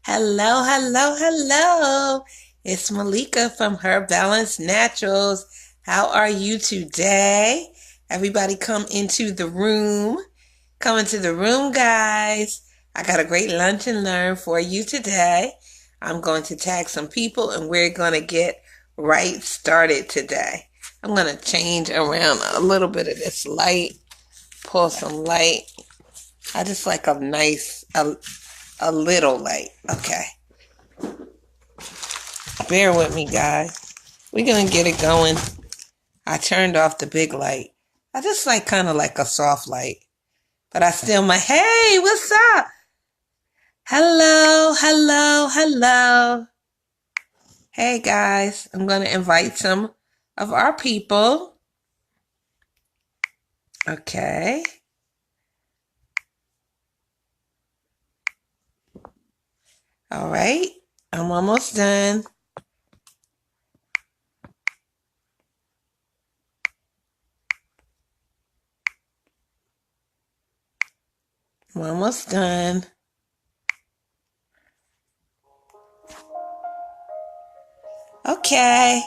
Hello, hello, hello. It's Malika from HerBalance Naturals. How are you today? Everybody come into the room. Come into the room, guys. I got a great lunch and learn for you today. I'm going to tag some people and we're going to get right started today. I'm going to change around a little bit of this light, pull some light. I just like a little light. Okay. Bear with me, guys. We're going to get it going. I turned off the big light. I just like kind of like a soft light. But I still my, hey, what's up? Hello, hello, hello. Hey, guys. I'm going to invite some of our people. Okay. All right. I'm almost done. I'm almost done. Okay.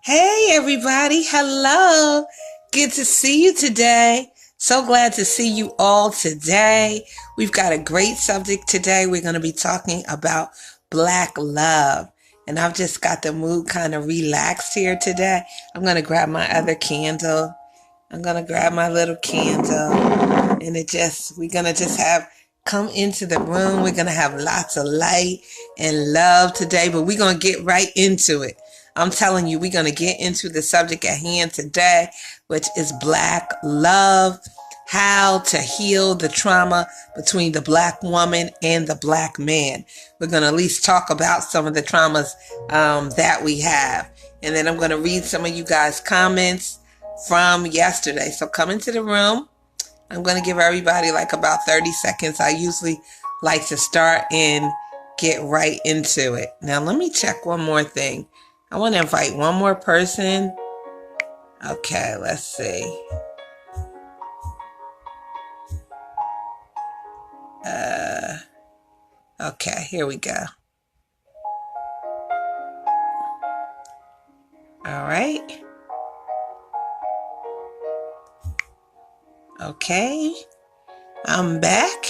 Hey, everybody. Hello. Good to see you today. So glad to see you all today. We've got a great subject today. We're going to be talking about Black love. And I've just got the mood kind of relaxed here today. I'm going to grab my other candle. I'm going to grab my little candle. And we're going to just have come into the room. We're going to have lots of light and love today, but we're going to get right into it. I'm telling you, we're going to get into the subject at hand today, which is Black love, how to heal the trauma between the Black woman and the Black man. We're going to at least talk about some of the traumas that we have. And then I'm going to read some of you guys' comments from yesterday. So come into the room. I'm going to give everybody like about 30 seconds. I usually like to start and get right into it. Now, let me check one more thing. I want to invite one more person. Okay, let's see. Okay, here we go. All right. Okay, I'm back.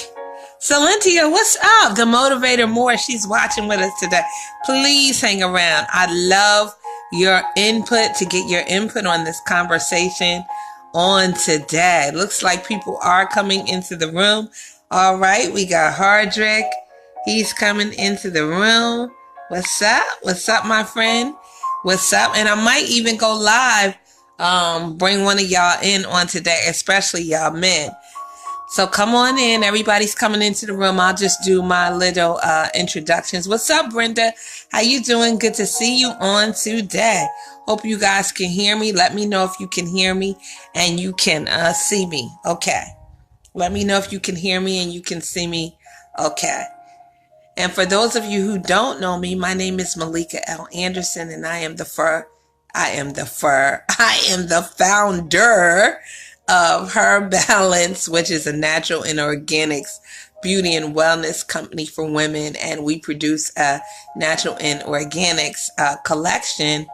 Celentia, what's up? The Motivator More, she's watching with us today. Please hang around. I love your input, to get your input on this conversation on today. Looks like people are coming into the room. All right, we got Hardrick. He's coming into the room. What's up? What's up, my friend? What's up? And I might even go live, bring one of y'all in on today, especially y'all men. So come on in. Everybody's coming into the room. I'll just do my little introductions. What's up, Brenda? How you doing? Good to see you on today. Hope you guys can hear me. Let me know if you can hear me and you can see me. Okay. Let me know if you can hear me and you can see me. Okay. And for those of you who don't know me, my name is Malika L. Anderson, and I am the founder of HerBalance, which is a natural and organics beauty and wellness company for women. And we produce a natural and organics collection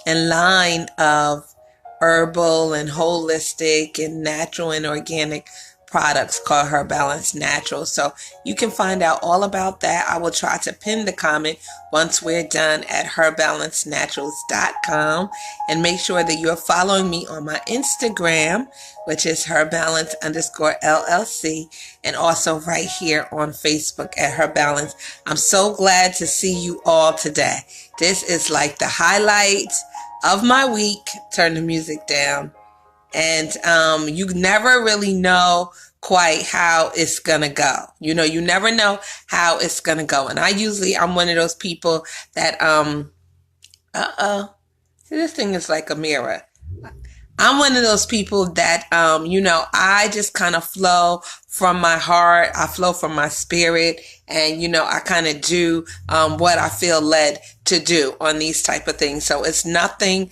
and line of herbal and holistic and natural and organic products called HerBalance Natural. So you can find out all about that. I will try to pin the comment once we're done at herbalancenaturals.com, and make sure that you're following me on my Instagram, which is herbalance_LLC, and also right here on Facebook at HerBalance. I'm so glad to see you all today. This is like the highlight of my week. Turn the music down. And you never really know quite how it's gonna go. You never know how it's gonna go. And I'm one of those people that see, this thing is like a mirror. I'm one of those people that I just kind of flow from my heart. I flow from my spirit. And, I kind of do what I feel led to do on these type of things. So it's nothing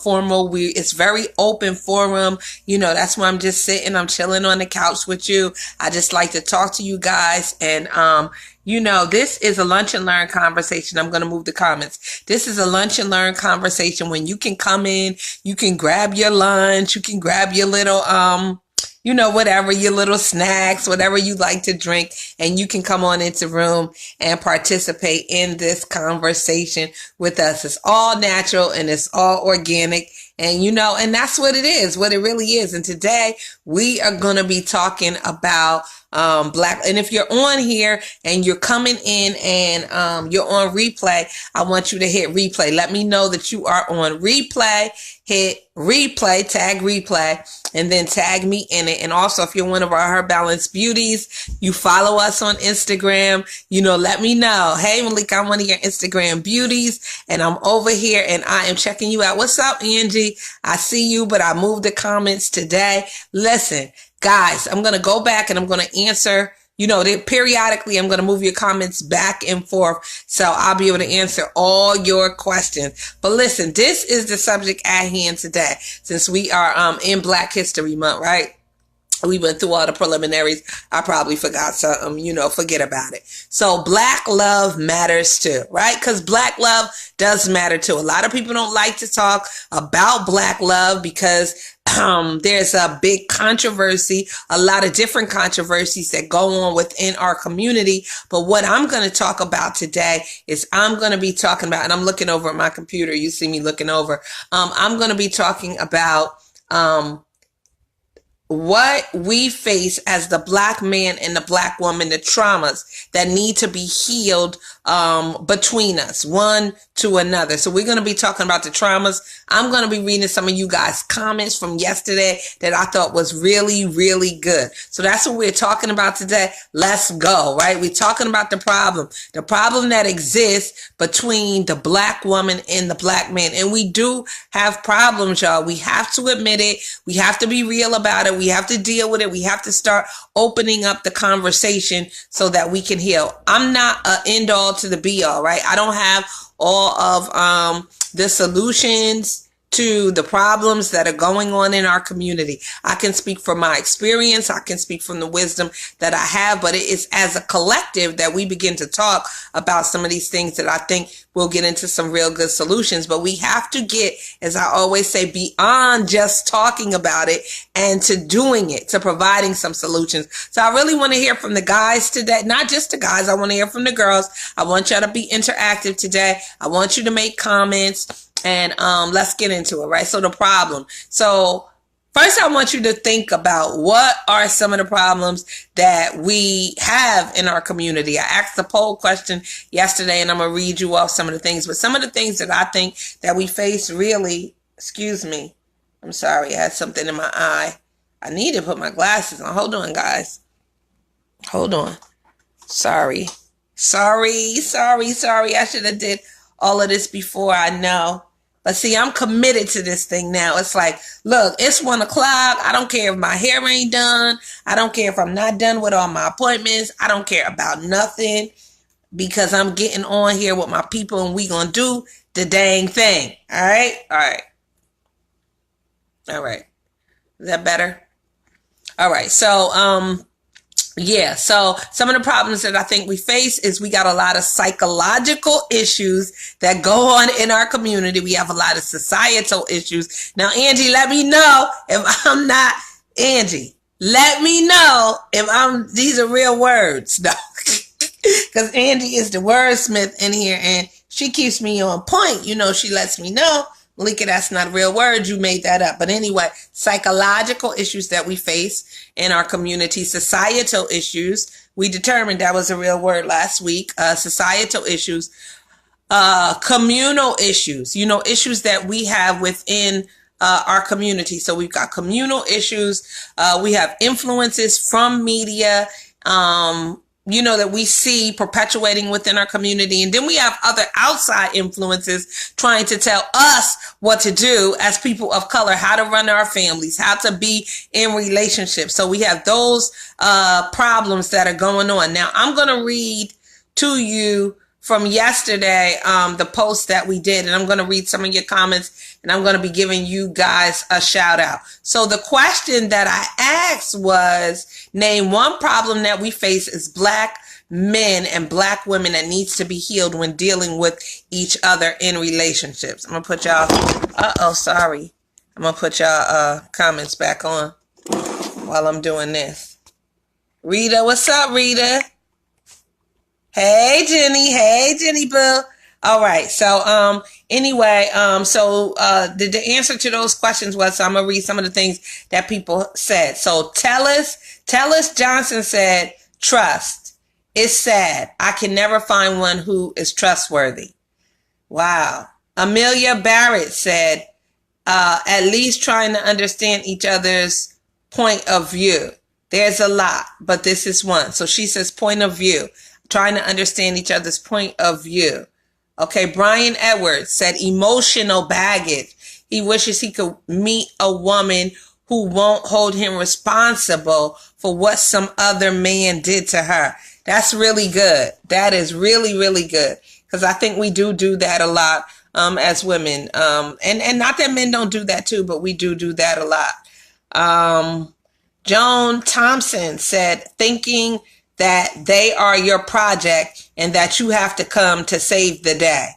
formal. It's very open forum. That's why I'm just sitting. I'm chilling on the couch with you. I just like to talk to you guys. And, this is a lunch and learn conversation. I'm going to move the comments. This is a lunch and learn conversation when you can come in, you can grab your lunch, you can grab your little, whatever, your little snacks, whatever you like to drink, and you can come on into the room and participate in this conversation with us. It's all natural and it's all organic. And, and that's what it is, what it really is. And today we are going to be talking about Black. And if you're on here and you're coming in and you're on replay, I want you to hit replay. Let me know that you are on replay. Hit replay, tag replay, and then tag me in it. And also, if you're one of our HerBalance beauties, you follow us on Instagram, let me know. Hey, Malika, I'm one of your Instagram beauties, and I'm over here, and I am checking you out. What's up, Angie? I see you, but I moved the comments today. Listen, guys, I'm going to go back, and I'm going to answer. Periodically, I'm going to move your comments back and forth so I'll be able to answer all your questions. But listen, this is the subject at hand today, since we are in Black History Month, right? We went through all the preliminaries. I probably forgot something, forget about it. So Black love matters too, right? Because Black love does matter too. A lot of people don't like to talk about Black love because there's a big controversy, a lot of different controversies that go on within our community. But what I'm going to talk about today is I'm going to be talking about, and I'm looking over at my computer. You see me looking over. I'm going to be talking about what we face as the Black man and the Black woman, the traumas that need to be healed between us, one to another. So we're going to be talking about the traumas. I'm going to be reading some of you guys' comments from yesterday that I thought was really, really good. So that's what we're talking about today. Let's go, right? We're talking about the problem that exists between the Black woman and the Black man. And we do have problems, y'all. We have to admit it. We have to be real about it. We have to deal with it. We have to start opening up the conversation so that we can heal. I'm not an end all to the be all, right? I don't have all of the solutions to the problems that are going on in our community. I can speak from my experience. I can speak from the wisdom that I have, but it is as a collective that we begin to talk about some of these things that I think we'll get into some real good solutions. But we have to get, as I always say, beyond just talking about it and to doing it, to providing some solutions. So I really want to hear from the guys today, not just the guys. I want to hear from the girls. I want y'all to be interactive today. I want you to make comments. And let's get into it, right? So the problem. So first, I want you to think about what are some of the problems that we have in our community. I asked the poll question yesterday, and I'm going to read you off some of the things. But some of the things that I think that we face really, excuse me. I'm sorry. I had something in my eye. I need to put my glasses on. Hold on, guys. Hold on. Sorry. I should have did all of this before, I know. But see, I'm committed to this thing now. It's like, look, it's 1 o'clock. I don't care if my hair ain't done. I don't care if I'm not done with all my appointments. I don't care about nothing because I'm getting on here with my people and we gonna do the dang thing. All right? All right. Is that better? All right. So, yeah, so some of the problems that I think we face is we got a lot of psychological issues that go on in our community. We have a lot of societal issues. Now, Angie, let me know if I'm not, Angie, let me know if these are real words. No, because Angie is the wordsmith in here and she keeps me on point. She lets me know, Malika, that's not a real word. You made that up. But anyway, psychological issues that we face in our community, societal issues. We determined that was a real word last week. Societal issues, communal issues, issues that we have within our community. So we've got communal issues. We have influences from media. that we see perpetuating within our community. And then we have other outside influences trying to tell us what to do as people of color, how to run our families, how to be in relationships. So we have those problems that are going on. Now, I'm going to read to you from yesterday, the post that we did, and I'm going to read some of your comments, and I'm going to be giving you guys a shout out. So the question that I asked was, name one problem that we face as Black men and Black women that needs to be healed when dealing with each other in relationships. I'm going to put y'all, I'm going to put y'all comments back on while I'm doing this. Rita, what's up, Rita? Hey, Jenny boo. All right. So, anyway, the answer to those questions was, so I'm going to read some of the things that people said. So Tellus Johnson said, trust. It's sad. I can never find one who is trustworthy. Wow. Amelia Barrett said, at least trying to understand each other's point of view. There's a lot, but this is one. So she says point of view. Trying to understand each other's point of view. Okay, Brian Edwards said emotional baggage. He wishes he could meet a woman who won't hold him responsible for what some other man did to her. That's really good. That is really, really good. Because I think we do that a lot as women. And not that men don't do that too, but we do that a lot. Joan Thompson said, thinking that they are your project and that you have to come to save the day.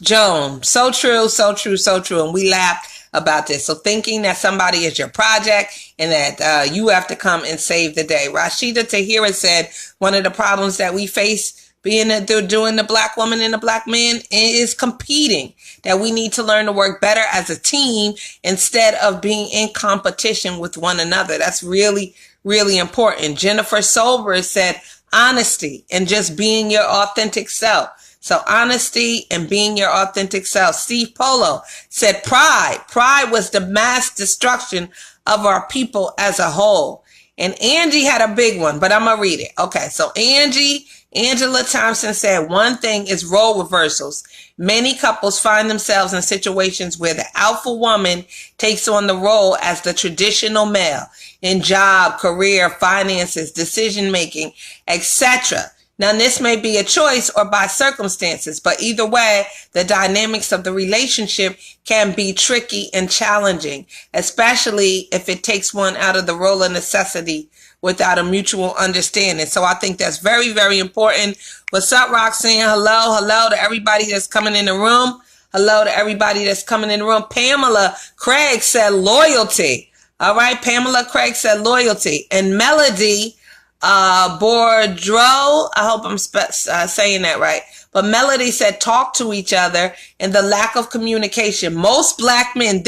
Joan, so true. And we laughed about this. So thinking that somebody is your project and that you have to come and save the day. Rashida Tahira said, one of the problems that we face being that they're doing the Black woman and the Black man is competing, that we need to learn to work better as a team instead of being in competition with one another. That's really, really important. Jennifer Sober said honesty and just being your authentic self. So honesty and being your authentic self. Steve Polo said pride. Pride was the mass destruction of our people as a whole. And Angie had a big one, but I'm going to read it. Okay, so Angela Thompson said one thing is role reversals. Many couples find themselves in situations where the alpha woman takes on the role as the traditional male in job, career, finances, decision-making, etc. Now, this may be a choice or by circumstances, but either way, the dynamics of the relationship can be tricky and challenging, especially if it takes one out of the role of necessity without a mutual understanding. So I think that's very, very important. What's up, Roxanne? Hello to everybody that's coming in the room. Hello to everybody that's coming in the room. Pamela Craig said loyalty. All right, Pamela Craig said loyalty. And Melody Bourdreau, I hope I'm saying that right. But Melody said talk to each other and the lack of communication. Most Black men,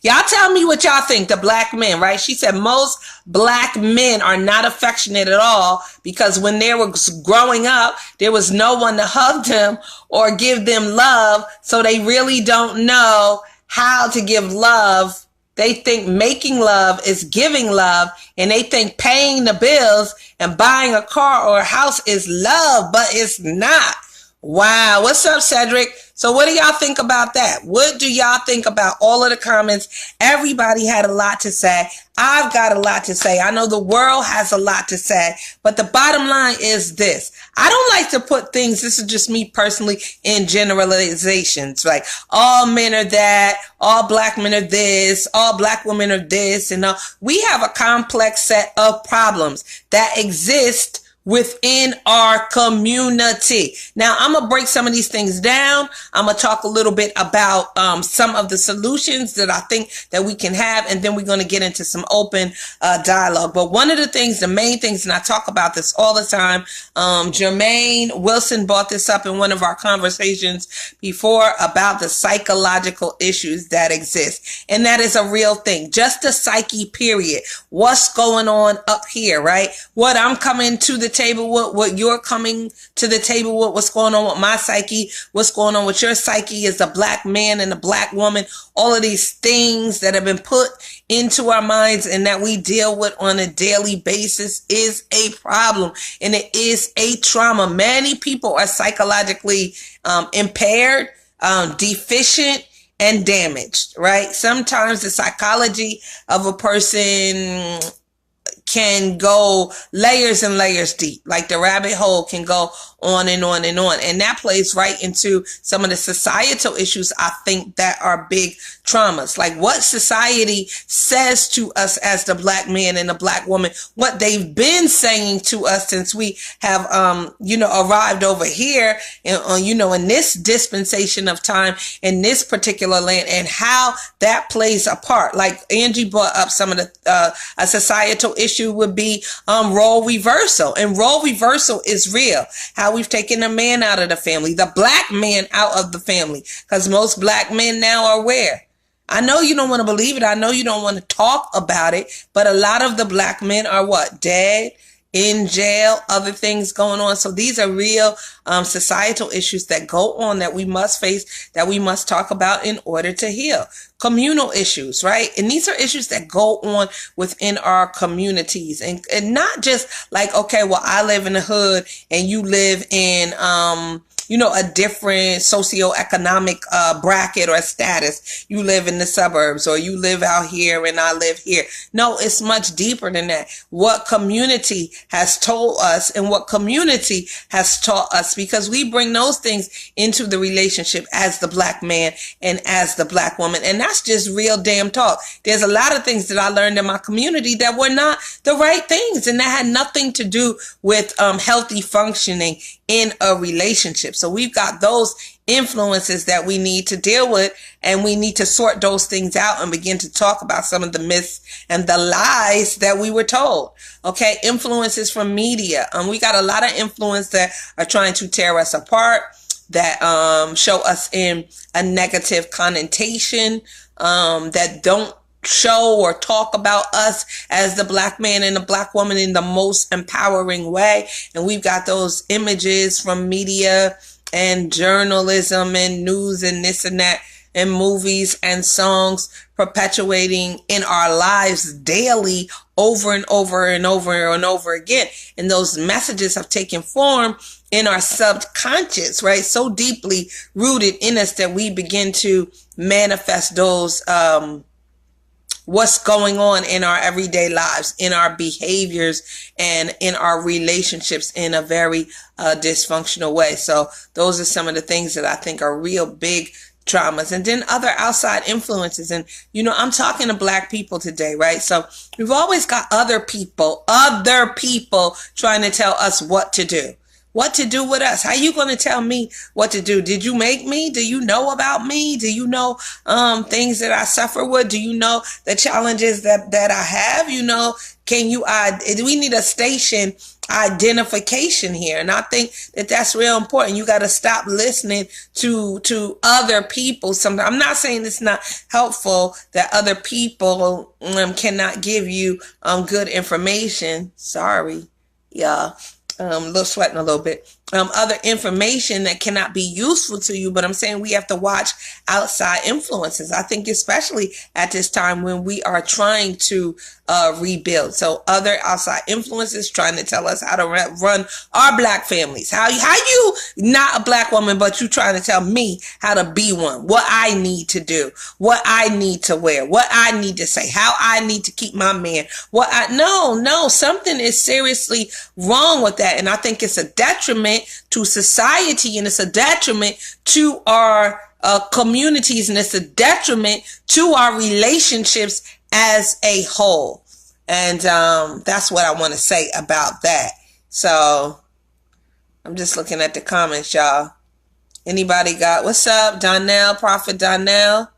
y'all tell me what y'all think, the Black men, right? She said most Black men are not affectionate at all because when they were growing up, there was no one to hug them or give them love. So they really don't know how to give love. They think making love is giving love, and they think paying the bills and buying a car or a house is love, but it's not. Wow. What's up, Cedric? So what do y'all think about that? What do y'all think about all of the comments? Everybody had a lot to say. I've got a lot to say. I know the world has a lot to say, but the bottom line is this. I don't like to put things, this is just me personally, in generalizations, like all men are that, all Black men are this, all Black women are this, and we have a complex set of problems that exist within our community. Now, I'm going to break some of these things down. I'm going to talk a little bit about some of the solutions that I think that we can have, and then we're going to get into some open dialogue. But one of the things, the main things, and I talk about this all the time, Jermaine Wilson brought this up in one of our conversations before about the psychological issues that exist. And that is a real thing. Just the psyche, period. What's going on up here, right? What I'm coming to the table with, what you're coming to the table with, what's going on with my psyche, what's going on with your psyche as a black man and a black woman, all of these things that have been put into our minds and that we deal with on a daily basis is a problem, and it is a trauma. Many people are psychologically impaired, deficient, and damaged, right? Sometimes the psychology of a person can go layers and layers deep. Like the rabbit hole can go on and on and on. And that plays right into some of the societal issues, I think, that are big traumas. Like what society says to us as the black man and the black woman, what they've been saying to us since we have, arrived over here, and, in this dispensation of time, in this particular land, and how that plays a part. Like Angie brought up some of the, a societal issue would be role reversal. And role reversal is real. How we've taken a man out of the family, the black man out of the family, because most black men now are where? I know you don't want to believe it. I know you don't want to talk about it, but a lot of the black men are what? Dead, in jail, other things going on. So these are real societal issues that go on, that we must face, that we must talk about in order to heal. Communal issues, right? And these are issues that go on within our communities, and not just like, okay, well, I live in the hood and you live in, a different socioeconomic bracket or status. You live in the suburbs, or you live out here and I live here. No, it's much deeper than that. What community has told us and what community has taught us, because we bring those things into the relationship as the black man and as the black woman. And that's just real damn talk. There's a lot of things that I learned in my community that were not the right things, and that had nothing to do with healthy functioning in a relationship. So we've got those influences that we need to deal with, and we need to sort those things out and begin to talk about some of the myths and the lies that we were told. Okay, influences from media. We got a lot of influence that are trying to tear us apart, that show us in a negative connotation, that don't show or talk about us as the black man and the black woman in the most empowering way. And we've got those images from media and journalism and news and this and that, and movies and songs perpetuating in our lives daily over and over and over and over again. And those messages have taken form in our subconscious, right? So deeply rooted in us that we begin to manifest those, what's going on in our everyday lives, in our behaviors, and in our relationships in a very dysfunctional way. So those are some of the things that I think are real big traumas. And then other outside influences. And, I'm talking to black people today, right? So we've always got other people trying to tell us what to do. What to do with us? How you going to tell me what to do? Did you make me? Do you know about me? Do you know things that I suffer with? Do you know the challenges that I have? We need a station identification here. And I think that that's real important. You got to stop listening to other people. Sometimes, I'm not saying it's not helpful that other people cannot give you good information. Sorry, y'all. Sweating a little bit. Other information that cannot be useful to you, but I'm saying we have to watch outside influences. I think especially at this time when we are trying to rebuild. So other outside influences trying to tell us how to run our black families. How you not a black woman, but you trying to tell me how to be one, what I need to do, what I need to wear, what I need to say, how I need to keep my man. No, something is seriously wrong with that. And I think it's a detriment to society, and it's a detriment to our communities, and it's a detriment to our relationships as a whole. And that's what I want to say about that. So I'm just looking at the comments, y'all. Anybody got, what's up, Donnell, Prophet Donnell?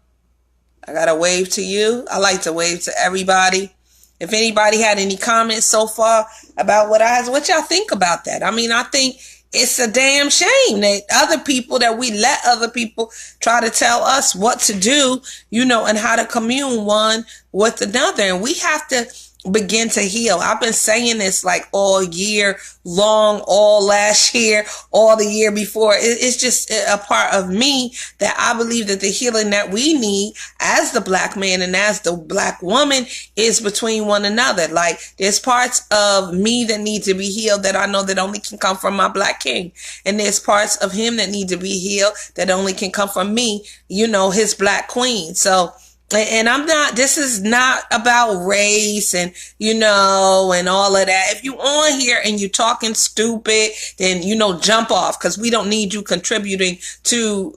I got to wave to you. I like to wave to everybody. If anybody had any comments so far about what y'all think about that? I mean, I think it's a damn shame that we let other people try to tell us what to do, and how to commune one with another. And we have to begin to heal. I've been saying this like all year long, all last year, all the year before. It's just a part of me that I believe that the healing that we need as the black man and as the black woman is between one another. Like, there's parts of me that need to be healed that I know that only can come from my black king. And there's parts of him that need to be healed that only can come from me, his black queen. So, and this is not about race and, and all of that. If you on here and you talking stupid, then, jump off, because we don't need you contributing to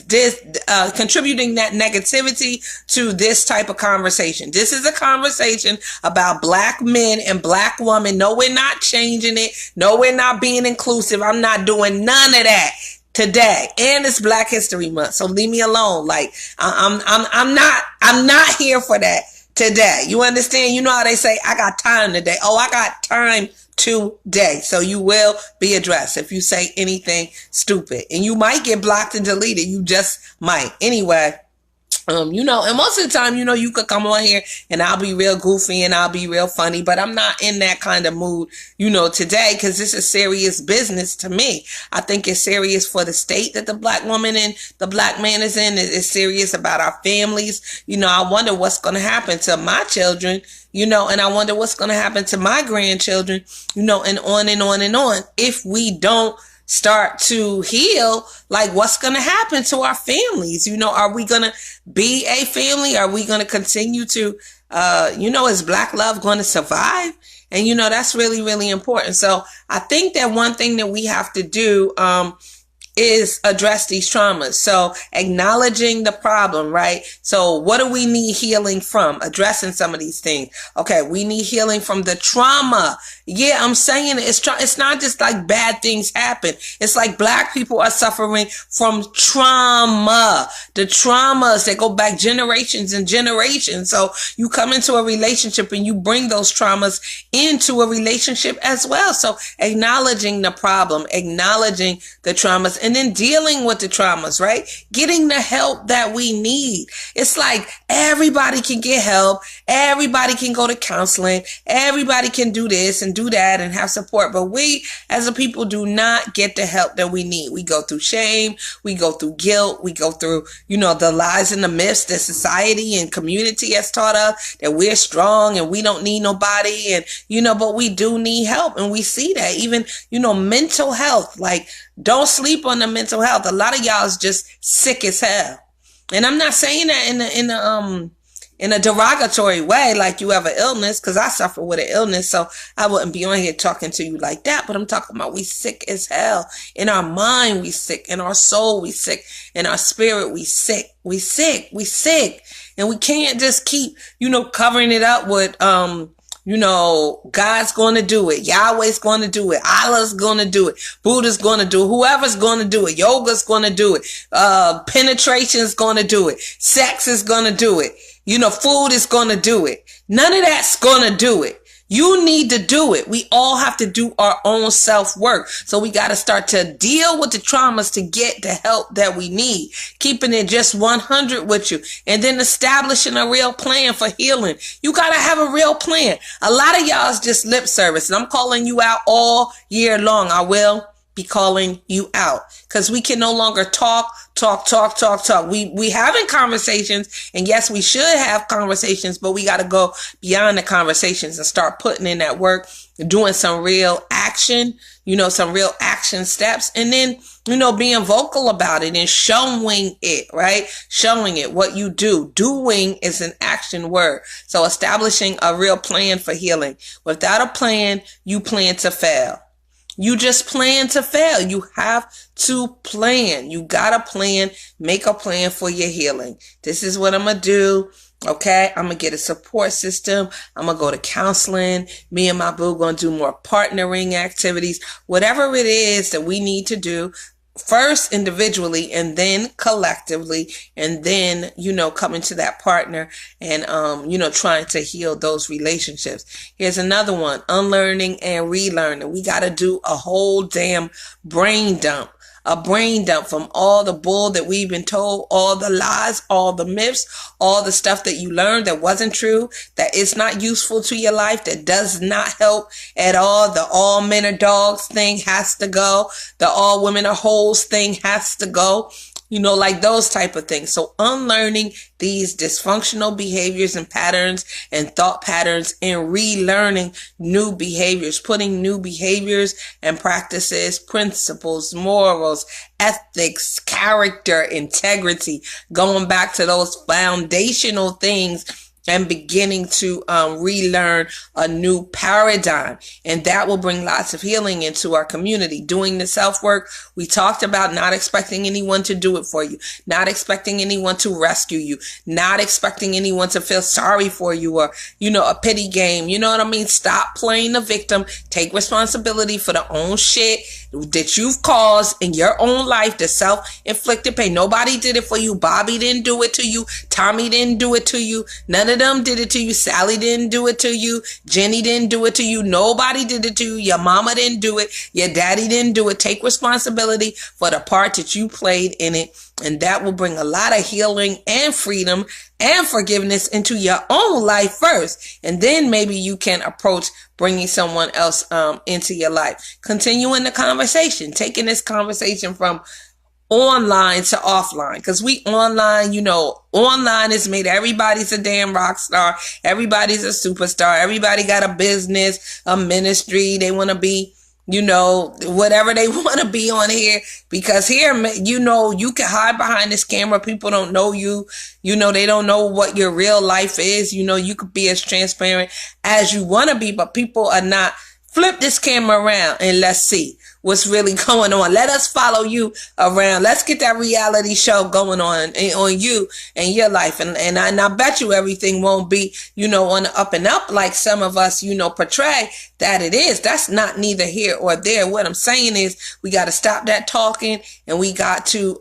this, contributing that negativity to this type of conversation. This is a conversation about black men and black women. No, we're not changing it. No, we're not being inclusive. I'm not doing none of that today, and it's Black History Month, so leave me alone. Like, I'm not here for that today. You understand? You know how they say, I got time today. Oh, I got time today. So you will be addressed if you say anything stupid, and you might get blocked and deleted. You just might. Anyway. And most of the time, you could come on here and I'll be real goofy and I'll be real funny, but I'm not in that kind of mood, today, because this is serious business to me. I think it's serious for the state that the black woman and the black man is in. It's serious about our families. I wonder what's going to happen to my children, and I wonder what's going to happen to my grandchildren, and on and on and on, if we don't start to heal. Like, what's going to happen to our families? Are we going to be a family? Are we going to continue to, is black love going to survive? And, that's really, really important. So I think that one thing that we have to do, is address these traumas. So acknowledging the problem, right? So what do we need healing from? Addressing some of these things. Okay, we need healing from the trauma. Yeah, I'm saying it's not just like bad things happen. It's like black people are suffering from trauma. The traumas that go back generations and generations. So you come into a relationship and you bring those traumas into a relationship as well. So acknowledging the problem, acknowledging the traumas, and then dealing with the traumas, right? Getting the help that we need. It's like everybody can get help. Everybody can go to counseling. Everybody can do this and do that and have support. But we as a people do not get the help that we need. We go through shame. We go through guilt. We go through, the lies and the myths that society and community has taught us, that we're strong and we don't need nobody. And, but we do need help. And we see that even, mental health, like, don't sleep on the mental health. A lot of y'all is just sick as hell. And I'm not saying that in a derogatory way, like you have an illness, because I suffer with an illness, so I wouldn't be on here talking to you like that. But I'm talking about we sick as hell. In our mind, we sick. In our soul, we sick. In our spirit, we sick. We sick. We sick. And we can't just keep, covering it up with, God's going to do it. Yahweh's going to do it. Allah's going to do it. Buddha's going to do it. Whoever's going to do it. Yoga's going to do it. Penetration's going to do it. Sex is going to do it. Food is going to do it. None of that's going to do it. You need to do it. We all have to do our own self-work. So we got to start to deal with the traumas to get the help that we need. Keeping it just 100 with you. And then establishing a real plan for healing. You got to have a real plan. A lot of y'all is just lip service. And I'm calling you out all year long. I will be calling you out. Because we can no longer talk. We having conversations, and yes, we should have conversations, but we got to go beyond the conversations and start putting in that work, doing some real action, some real action steps, and then, being vocal about it and showing it, right? Showing it what you do. Doing is an action word. So establishing a real plan for healing. Without a plan, you plan to fail. You just plan to fail. You have to plan. You got to plan. Make a plan for your healing. This is what I'm going to do. Okay. I'm going to get a support system. I'm going to go to counseling. Me and my boo going to do more partnering activities. Whatever it is that we need to do. First individually and then collectively, and then, coming to that partner and, trying to heal those relationships. Here's another one, unlearning and relearning. We got to do a whole damn brain dump. a brain dump from all the bull that we've been told, all the lies, all the myths, all the stuff that you learned that wasn't true, that is not useful to your life, that does not help at all. The all men are dogs thing has to go. The all women are hoes thing has to go. Like those type of things. So unlearning these dysfunctional behaviors and patterns and thought patterns and relearning new behaviors, putting new behaviors and practices, principles, morals, ethics, character, integrity, going back to those foundational things and beginning to relearn a new paradigm. And that will bring lots of healing into our community. Doing the self-work, we talked about not expecting anyone to do it for you, not expecting anyone to rescue you, not expecting anyone to feel sorry for you or, a pity game. You know what I mean? Stop playing the victim. Take responsibility for the own shit that you've caused in your own life, the self-inflicted pain. Nobody did it for you. Bobby didn't do it to you. Tommy didn't do it to you. None of them did it to you. Sally didn't do it to you. Jenny didn't do it to you. Nobody did it to you. Your mama didn't do it. Your daddy didn't do it. Take responsibility for the part that you played in it. And that will bring a lot of healing and freedom and forgiveness into your own life first. And then maybe you can approach bringing someone else into your life. Continuing the conversation, taking this conversation from online to offline, because we online, online has made everybody's a damn rock star. Everybody's a superstar. Everybody got a business, a ministry. They want to be, whatever they want to be on here, because here, you can hide behind this camera. People don't know you. They don't know what your real life is. You could be as transparent as you want to be, but people are not. Flip this camera around and let's see what's really going on. Let us follow you around. Let's get that reality show going on you and your life. And I bet you everything won't be, on the up and up like some of us, portray that it is. That's not neither here or there. What I'm saying is we got to stop that talking and we got to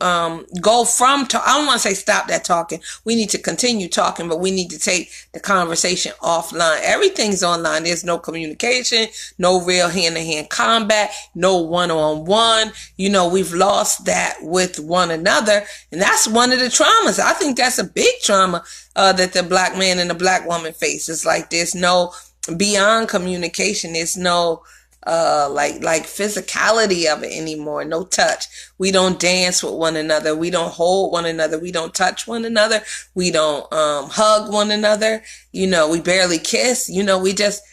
go from I don't want to say stop that talking. We need to continue talking, but we need to take the conversation offline. Everything's online. There's no communication, no real hand-to-hand combat, no one-on-one. We've lost that with one another. And that's one of the traumas. I think that's a big trauma that the black man and the black woman face. It's like there's no beyond communication. There's no like physicality of it anymore. No touch. We don't dance with one another. We don't hold one another. We don't touch one another. We don't hug one another. We barely kiss. We just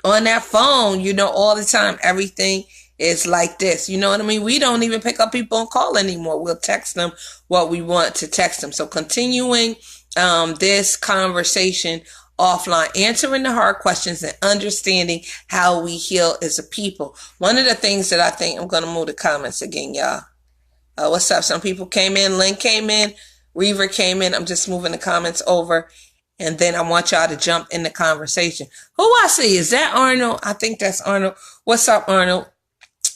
on that phone, all the time. Everything is like this. You know what I mean? We don't even pick up people and call anymore. We'll text them what we want to text them. So continuing this conversation offline, answering the hard questions and understanding how we heal as a people. One of the things that I think, I'm going to move the comments again, y'all. What's up? Some people came in. Lynn came in. Reaver came in. I'm just moving the comments over. And then I want y'all to jump in the conversation. Who I see? Is that Arnold? I think that's Arnold. What's up, Arnold?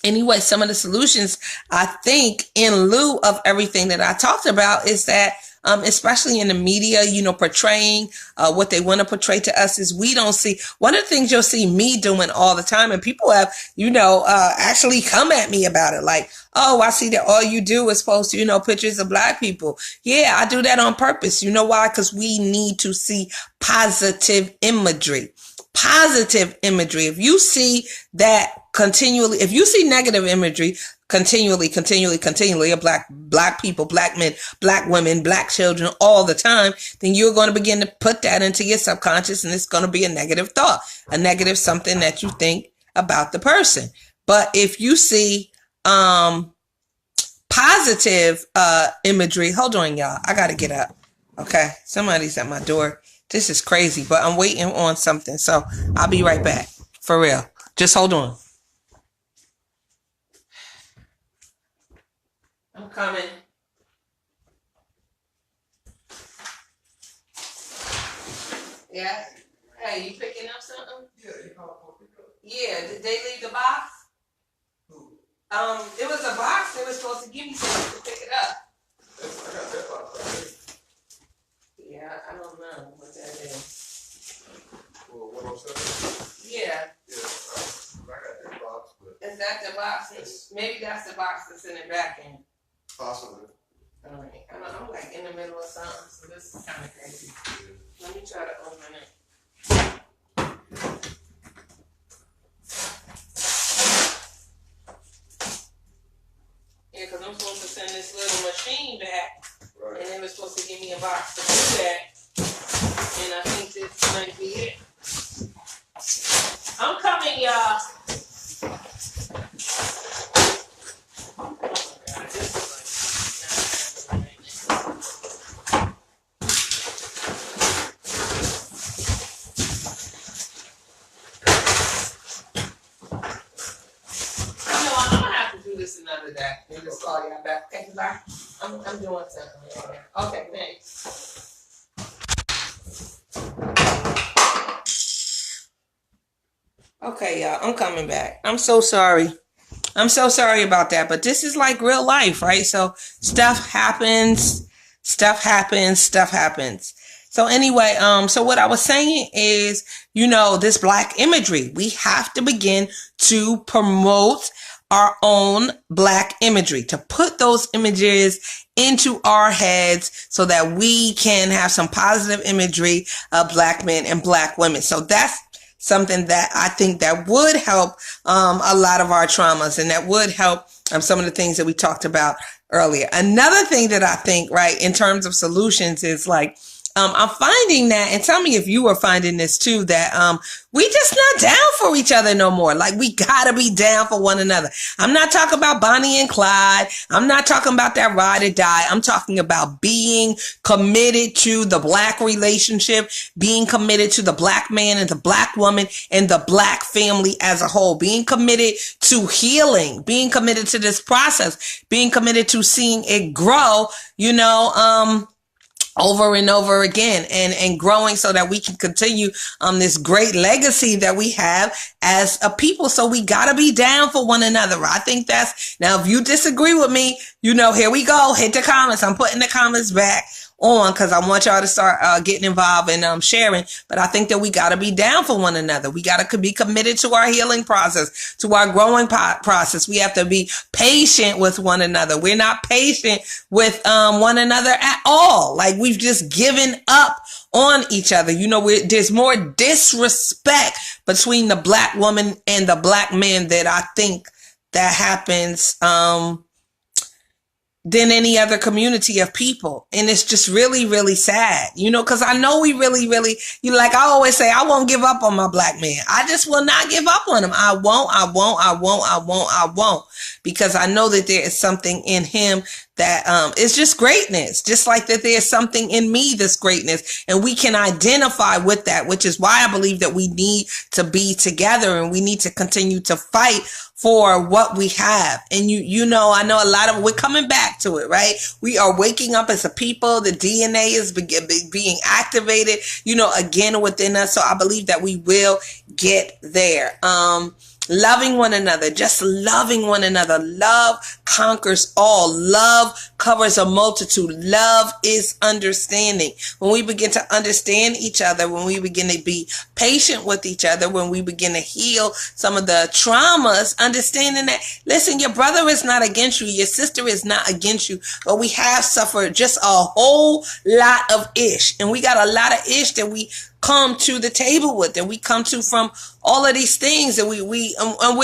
Anyway, some of the solutions, I think, in lieu of everything that I talked about, is that especially in the media, portraying what they want to portray to us, is we don't see. One of the things you'll see me doing all the time, and people have, actually come at me about it. Like, oh, I see that all you do is post, pictures of black people. Yeah, I do that on purpose. You know why? Because we need to see positive imagery. Positive imagery. If you see that continually, if you see negative imagery continually of black people, black men, black women, black children all the time, then you're going to begin to put that into your subconscious, and it's going to be a negative thought, a negative something that you think about the person. But if you see positive imagery, hold on, y'all, I got to get up. Okay, somebody's at my door. This is crazy, but I'm waiting on something, so I'll be right back. For real. Just hold on. I'm coming. Yeah? Hey, you picking up something? Yeah, you called for pickup. Yeah, did they leave the box? Who? It was a box. They were supposed to give me something to pick it up. I got that box right Yeah, I don't know what that is. there. Well, 107? Yeah. Yeah, I got that box, but... Is Is that the box? Maybe that's the box that's in the back end. Possibly. All right. I'm like in the middle of something, so this is kind of crazy. Let me try to open it. Yeah, because I'm supposed to send this little machine back, right, and they were supposed to give me a box to do that. And I think this might be it. I'm coming, y'all. Oh my God, this is this another day. And just call y'all back. Okay, bye. I'm doing something right now. Okay, thanks. Okay, y'all. I'm coming back. I'm so sorry. I'm so sorry about that. But this is like real life, right? So stuff happens. Stuff happens. Stuff happens. So anyway, so what I was saying is, this Black imagery, we have to begin to promote our own Black imagery, to put those images into our heads so that we can have some positive imagery of Black men and Black women. So that's something that I think that would help a lot of our traumas, and that would help some of the things that we talked about earlier. Another thing that I think, right, in terms of solutions is like, I'm finding that, and tell me if you are finding this too, that we just not down for each other no more. Like, we gotta be down for one another. I'm not talking about Bonnie and Clyde. I'm not talking about that ride or die. I'm talking about being committed to the Black relationship, being committed to the Black man and the Black woman and the Black family as a whole, being committed to healing, being committed to this process, being committed to seeing it grow, over and over again, and growing so that we can continue this great legacy that we have as a people. So we got to be down for one another. I think that's, now if you disagree with me, here we go. Hit the comments. I'm putting the comments back on because I want y'all to start getting involved and sharing. But I think that we got to be down for one another. We got to be committed to our healing process, to our growing process. We have to be patient with one another. We're not patient with one another at all. Like, we've just given up on each other. There's more disrespect between the Black woman and the Black man that I think that happens than any other community of people. And it's just really, really sad, because I know we really, really, like I always say, I won't give up on my Black man. I just will not give up on him. I won't, because I know that there is something in him that is just greatness, just like that there's something in me that's greatness, and we can identify with that, which is why I believe that we need to be together and we need to continue to fight for what we have. And I know a lot of, we're coming back to it, right? We are waking up as a people. The DNA is being activated, again within us. So I believe that we will get there. Loving one another, just loving one another. Love conquers all. Love covers a multitude. Love is understanding. When we begin to understand each other, when we begin to be patient with each other, when we begin to heal some of the traumas, understanding that, listen, your brother is not against you, your sister is not against you, but we have suffered just a whole lot of ish. And we got a lot of ish that we come to the table with, and we come to from all of these things, and we're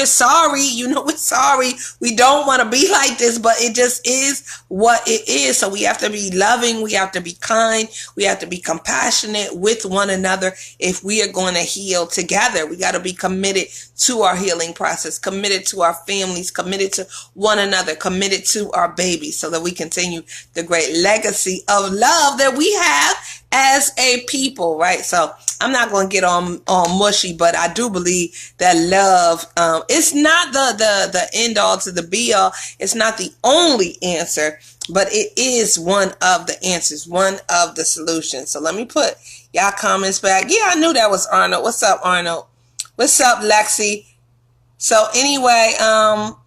sorry, we're sorry. We don't want to be like this, but it just is what it is. So we have to be loving. We have to be kind. We have to be compassionate with one another. If we are going to heal together, we got to be committed to our healing process, committed to our families, committed to one another, committed to our babies, so that we continue the great legacy of love that we have as a people, right? So I'm not going to get on mushy, but I do believe that love, it's not the end all to the be all. It's not the only answer, but it is one of the answers, one of the solutions. So let me put y'all comments back. Yeah, I knew that was Arnold. What's up, Arnold? What's up, Lexi? So anyway,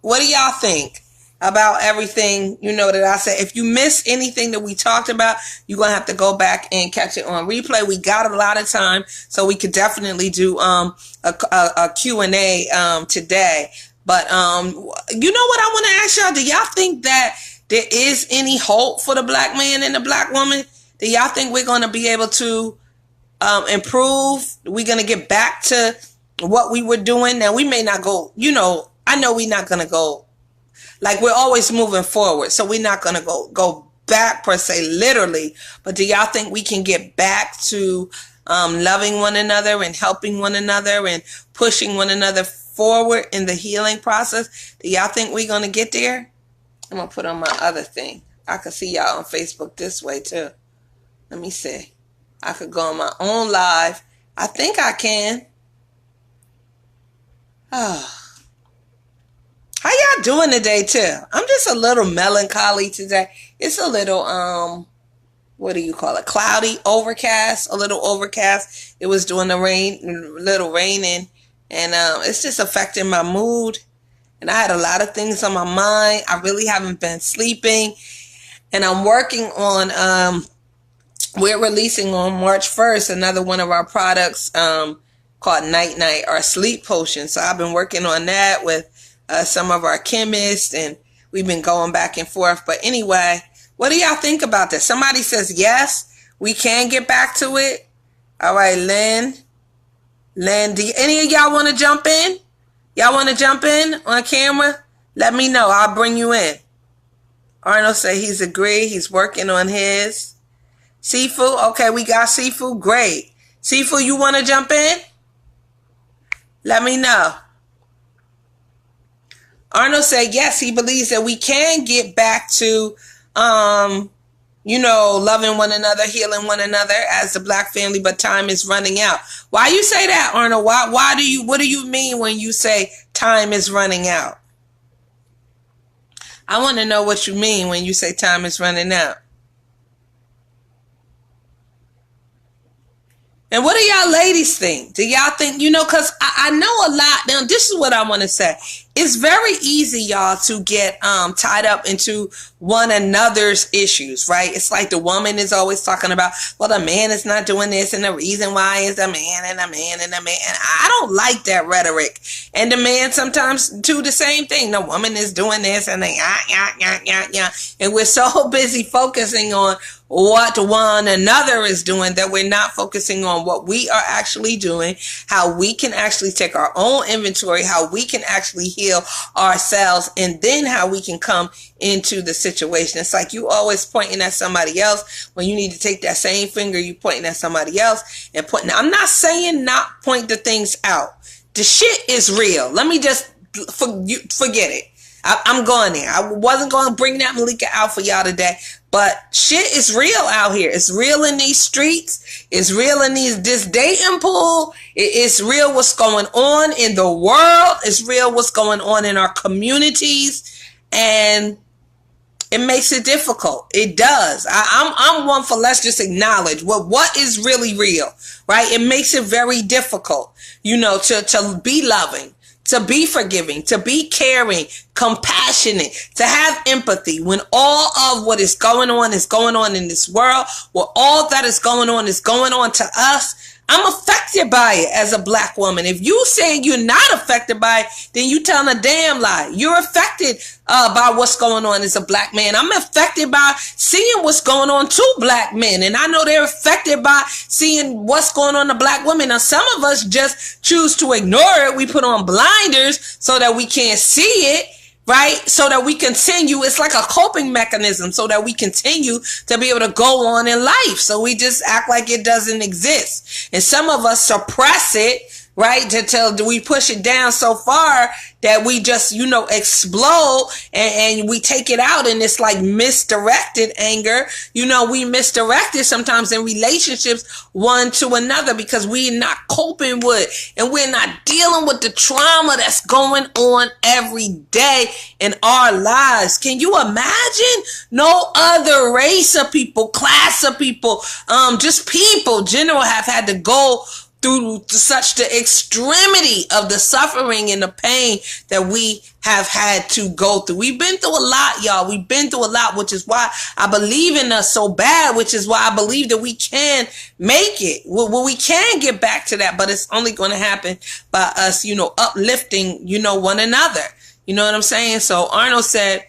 what do y'all think about everything, that I said? If you missed anything that we talked about, you're going to have to go back and catch it on replay. We got a lot of time, so we could definitely do a Q&A today. But you know what I want to ask y'all? Do y'all think that there is any hope for the black man and the black woman? Do y'all think we're going to be able to improve? We're going to get back to what we were doing? Now, we may not go, I know we're not going to go, like we're always moving forward. So we're not going to go back per se, literally. But do y'all think we can get back to loving one another and helping one another and pushing one another forward in the healing process? Do y'all think we're going to get there? I'm going to put on my other thing. I can see y'all on Facebook this way too. Let me see. I could go on my own live. I think I can. Oh. How y'all doing today too? I'm just a little melancholy today. It's a little, what do you call it? Cloudy, overcast, a little overcast. It was doing the rain, little raining, and it's just affecting my mood. And I had a lot of things on my mind. I really haven't been sleeping, and I'm working on, we're releasing on March 1st another one of our products called Night Night, our sleep potion. So I've been working on that with some of our chemists, and we've been going back and forth. But anyway, what do y'all think about this? Somebody says yes, we can get back to it. All right, Lynn, do any of y'all want to jump in? Y'all want to jump in on camera? Let me know. I'll bring you in. Arnold say he's agreed. He's working on his. Seafood, okay, we got Seafood. Great. Seafood, you want to jump in? Let me know. Arnold said yes, he believes that we can get back to, loving one another, healing one another as the black family, but time is running out. Why you say that, Arnold? What do you mean when you say time is running out? I want to know what you mean when you say time is running out. And what do y'all ladies think? Do y'all think, because I know a lot. Now, this is what I want to say. It's very easy, y'all, to get tied up into one another's issues, right? It's like the woman is always talking about, well, the man is not doing this, and the reason why is the man and the man and the man. And I don't like that rhetoric. And the man sometimes do the same thing. The woman is doing this, and they, and we're so busy focusing on what one another is doing that we're not focusing on what we are actually doing, how we can actually take our own inventory, how we can actually heal ourselves, and then how we can come into the situation. It's like you always pointing at somebody else when you need to take that same finger, you pointing at somebody else and pointing. I'm not saying not point the things out. The shit is real. Let me just forget it. I'm going there. I wasn't going to bring that Malika out for y'all today, but shit is real out here. It's real in these streets. It's real in this dating pool. It's real what's going on in the world. It's real what's going on in our communities, and it makes it difficult. It does. I'm one for let's just acknowledge what is really real, right? It makes it very difficult, to be loving, to be forgiving, to be caring, compassionate, to have empathy when all of what is going on in this world, where all that is going on to us. I'm affected by it as a black woman. If you saying you're not affected by it, then you telling a damn lie. You're affected by what's going on as a black man. I'm affected by seeing what's going on to black men. And I know they're affected by seeing what's going on to black women. Now, some of us just choose to ignore it. We put on blinders so that we can't see it. Right? So that we continue. It's like a coping mechanism so that we continue to be able to go on in life. So we just act like it doesn't exist. And some of us suppress it, right? Till we push it down so far that we just, explode and we take it out, and it's like misdirected anger. We misdirected sometimes in relationships one to another because we're not coping with and we're not dealing with the trauma that's going on every day in our lives. Can you imagine? No other race of people, class of people, just people general have had to go through such the extremity of the suffering and the pain that we have had to go through. We've been through a lot, y'all. We've been through a lot, which is why I believe in us so bad, which is why I believe that we can make it. Well, we can get back to that, but it's only going to happen by us, uplifting, one another. You know what I'm saying? So Arnold said,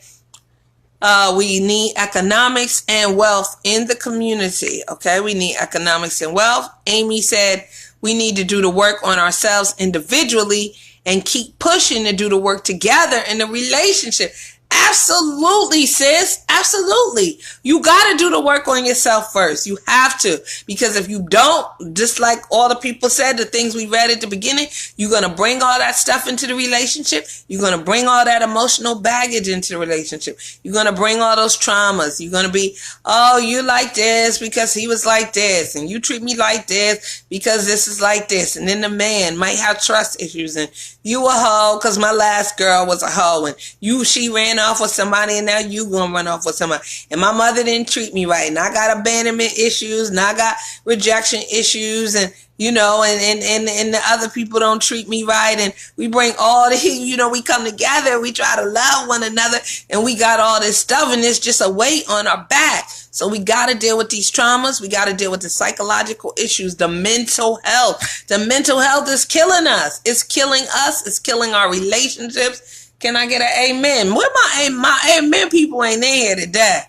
we need economics and wealth in the community. Okay, we need economics and wealth. Amy said we need to do the work on ourselves individually and keep pushing to do the work together in the relationship. Absolutely, sis. Absolutely. You got to do the work on yourself first. You have to. Because if you don't, just like all the people said, the things we read at the beginning, you're going to bring all that stuff into the relationship. You're going to bring all that emotional baggage into the relationship. You're going to bring all those traumas. You're going to be, oh, you like this because he was like this. And you treat me like this because this is like this. And then the man might have trust issues. And you a hoe because my last girl was a hoe. And she ran off with somebody and now you gonna run off with somebody. And my mother didn't treat me right. And I got abandonment issues and I got rejection issues and and the other people don't treat me right. And we bring all the, we come together, we try to love one another and we got all this stuff and it's just a weight on our back. So we got to deal with these traumas. We got to deal with the psychological issues, the mental health. The mental health is killing us. It's killing us. It's killing our relationships. Can I get an amen? Where my amen people ain't in here today?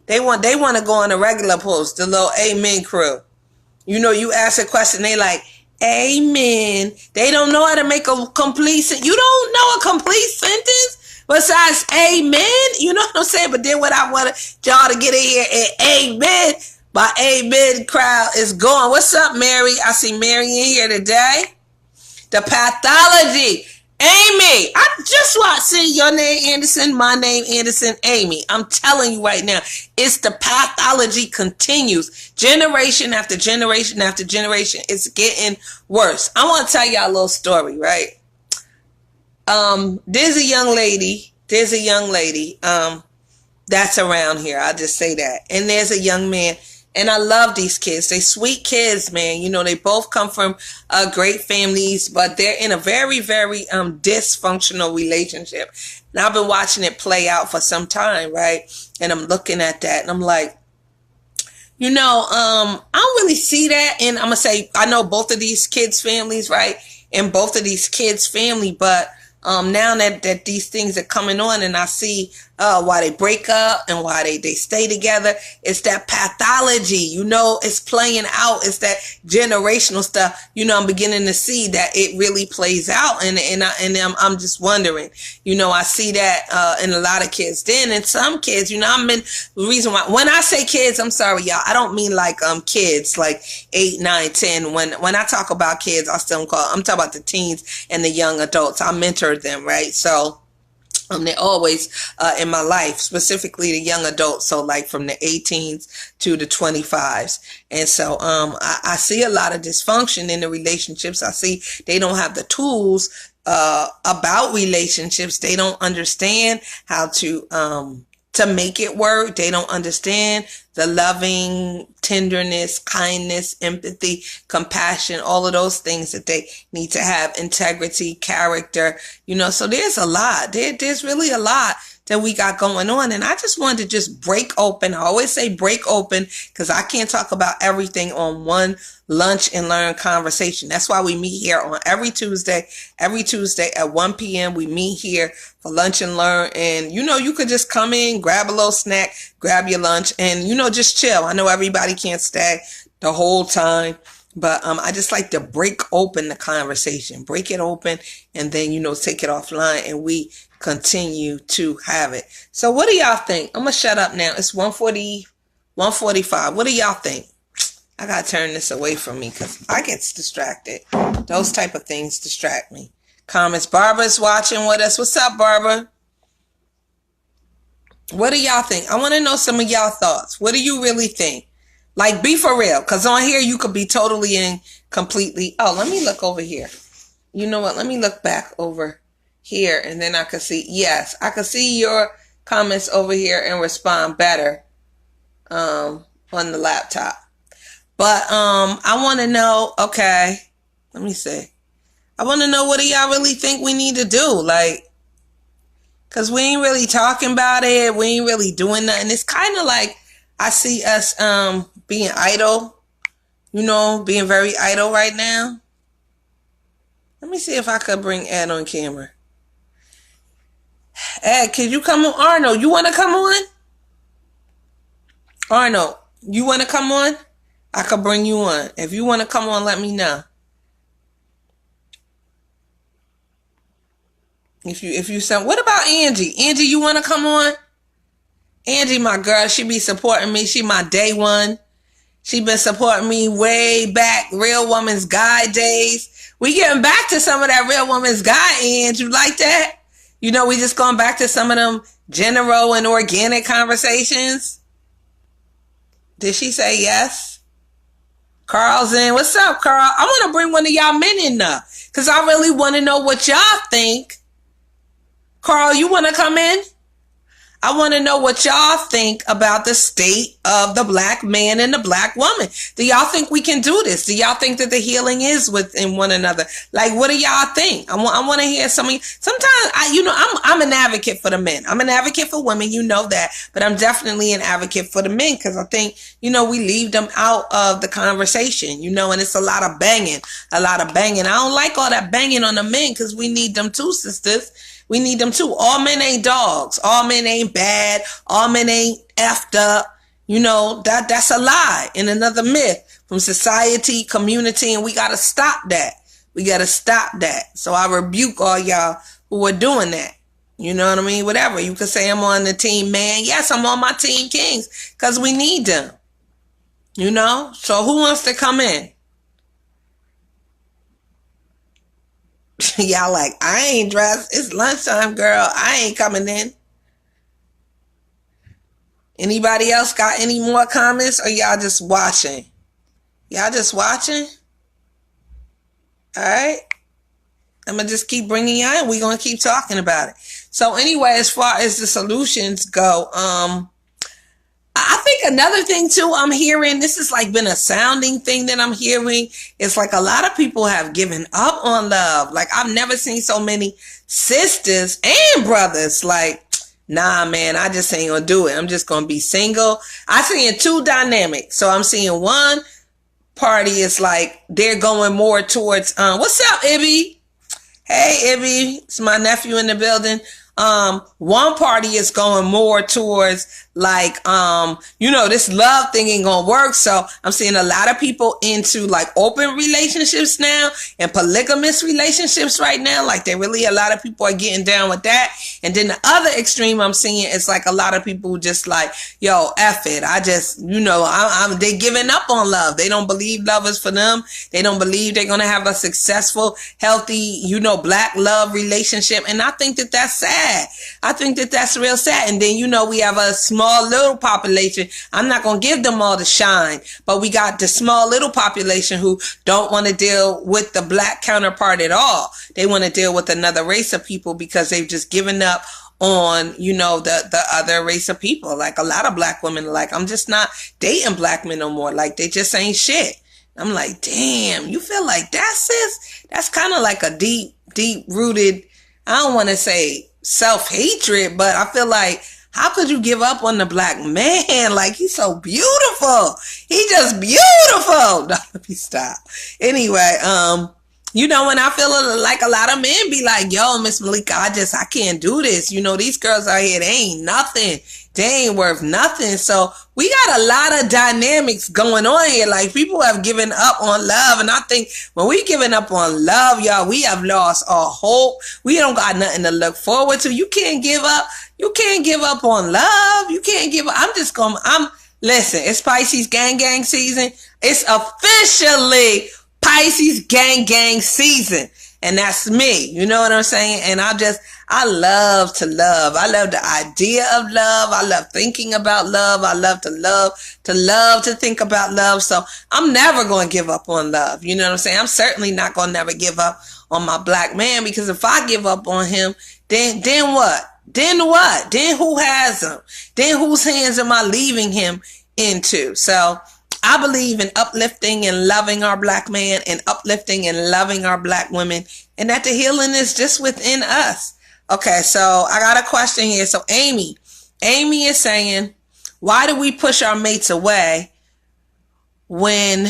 They want to go on a regular post, the little amen crew. You ask a question, they like, amen. They don't know how to make a complete sentence. You don't know a complete sentence besides amen? You know what I'm saying? But then what I want y'all to get in here and amen. My amen crowd is gone. What's up, Mary? I see Mary in here today. The pathology. Amy, I just want to see your name Anderson, my name Anderson, Amy. I'm telling you right now, it's the pathology continues. Generation after generation after generation. It's getting worse. I want to tell y'all a little story, right? There's a young lady that's around here. I'll just say that. And there's a young man. And I love these kids. They sweet kids, man. They both come from great families, but they're in a very, very dysfunctional relationship. And I've been watching it play out for some time, right? And I'm looking at that and I'm like, I don't really see that. And I'm going to say, I know both of these kids' families, right? And both of these kids' family, but now that these things are coming on and I see why they break up and why they stay together, it's that pathology, it's playing out. It's that generational stuff. I'm beginning to see that it really plays out. And I'm just wondering, I see that in a lot of kids. Then in some kids, the reason why, when I say kids, I'm sorry, y'all, I don't mean like kids like 8, 9, 10. When I talk about kids, I'm talking about the teens and the young adults. I mentor them, right? So they're always in my life, specifically the young adults. So like from the 18s to the 25s. And so I see a lot of dysfunction in the relationships. I see they don't have the tools about relationships. They don't understand how to make it work. They don't understand the loving, tenderness, kindness, empathy, compassion, all of those things that they need to have, integrity, character, so there's a lot. There's really a lot that we got going on. And I just wanted to just break open. I always say break open because I can't talk about everything on one lunch and learn conversation. That's why we meet here on every Tuesday at 1 p.m. We meet here for lunch and learn. And, you could just come in, grab a little snack, grab your lunch and, just chill. I know everybody can't stay the whole time. But I just like to break open the conversation, break it open, and then, take it offline and we continue to have it. So what do y'all think? I'm going to shut up now. It's 1:45. What do y'all think? I got to turn this away from me because I get distracted. Those type of things distract me. Comments. Barbara's watching with us. What's up, Barbara? What do y'all think? I want to know some of y'all thoughts. What do you really think? Like, be for real. Because on here, you could be totally and completely. Oh, let me look over here. You know what? Let me look back over here. And then I can see. Yes, I can see your comments over here and respond better on the laptop. But I want to know, okay, Let me see. I want to know what do y'all really think we need to do? Like, because we ain't really talking about it. We ain't really doing nothing. It's kind of like I see us being idle, being very idle right now. Let me see if I could bring Ed on camera. Ed, can you come on? Arnold, you want to come on? Arnold, you want to come on? I could bring you on. If you want to come on, let me know. If you sound, what about Angie? Angie, you want to come on? Angie, my girl, she be supporting me. She my day one. She been supporting me way back, Real Woman's Guide days. We getting back to some of that Real Woman's Guide, Angie. You like that? We just going back to some of them general and organic conversations. Did she say yes? Carl's in. What's up, Carl? I want to bring one of y'all men in now, because I really want to know what y'all think. Carl, you want to come in? I want to know what y'all think about the state of the black man and the black woman. Do y'all think we can do this? Do y'all think that the healing is within one another? Like, what do y'all think? I want to hear some of you. Sometimes, I'm an advocate for the men. I'm an advocate for women, you know that. But I'm definitely an advocate for the men, because I think, we leave them out of the conversation, and it's a lot of banging. I don't like all that banging on the men, because we need them too, sisters. We need them too. All men ain't dogs. All men ain't bad. All men ain't effed up. That's a lie and another myth from society, community, and we got to stop that. So I rebuke all y'all who are doing that. You know what I mean? Whatever. You could say I'm on the team man. Yes, I'm on my team kings, because we need them. So who wants to come in? Y'all like, I ain't dressed. It's lunchtime, girl. I ain't coming in. Anybody else got any more comments, or y'all just watching? All right. I'm going to just keep bringing y'all in. We're going to keep talking about it. So anyway, as far as the solutions go, I think another thing too I'm hearing, this has like been a sounding thing that I'm hearing, it's like a lot of people have given up on love. Like, I've never seen so many sisters and brothers like, nah, man, I just ain't gonna do it. I'm just gonna be single. I'm seeing two dynamics. So I'm seeing one party is like they're going more towards, what's up, Ibby? Hey, Ibby, it's my nephew in the building. One party is going more towards like, this love thing ain't gonna work. So I'm seeing a lot of people into like open relationships now and polygamous relationships right now. Like, a lot of people are getting down with that. And then the other extreme I'm seeing is like a lot of people just like, yo, F it. I just, they giving up on love. They don't believe love is for them. They don't believe they're going to have a successful, healthy, black love relationship. And I think that that's sad. I think that that's real sad. And then, we have a small little population. I'm not going to give them all the shine, but we got the small little population who don't want to deal with the black counterpart at all. They want to deal with another race of people because they've just given up on, the other race of people. Like, a lot of black women are like, I'm just not dating black men no more. Like, they just ain't shit. I'm like, damn, you feel like that, sis? That's kind of like a deep rooted, I don't want to say self-hatred, but I feel like, how could you give up on the black man? Like, he's so beautiful. He just beautiful. No, let me stop. Anyway, when I feel like a lot of men be like, yo, Miss Malika, I can't do this. These girls out here, they ain't nothing. They ain't worth nothing. So we got a lot of dynamics going on here. Like, people have given up on love. And I think when we giving up on love, y'all, we have lost our hope. We don't got nothing to look forward to. You can't give up. You can't give up on love. You can't give up. Listen, it's Pisces gang season. It's officially Pisces gang season. And that's me. You know what I'm saying? And I love to love. I love the idea of love. I love thinking about love. I love to think about love. So I'm never going to give up on love. You know what I'm saying? I'm certainly not going to never give up on my black man, because if I give up on him, then what? Then what? Then who has him? Then whose hands am I leaving him into? So I believe in uplifting and loving our black man and uplifting and loving our black women, and that the healing is just within us. Okay, so I got a question here. So Amy is saying, why do we push our mates away when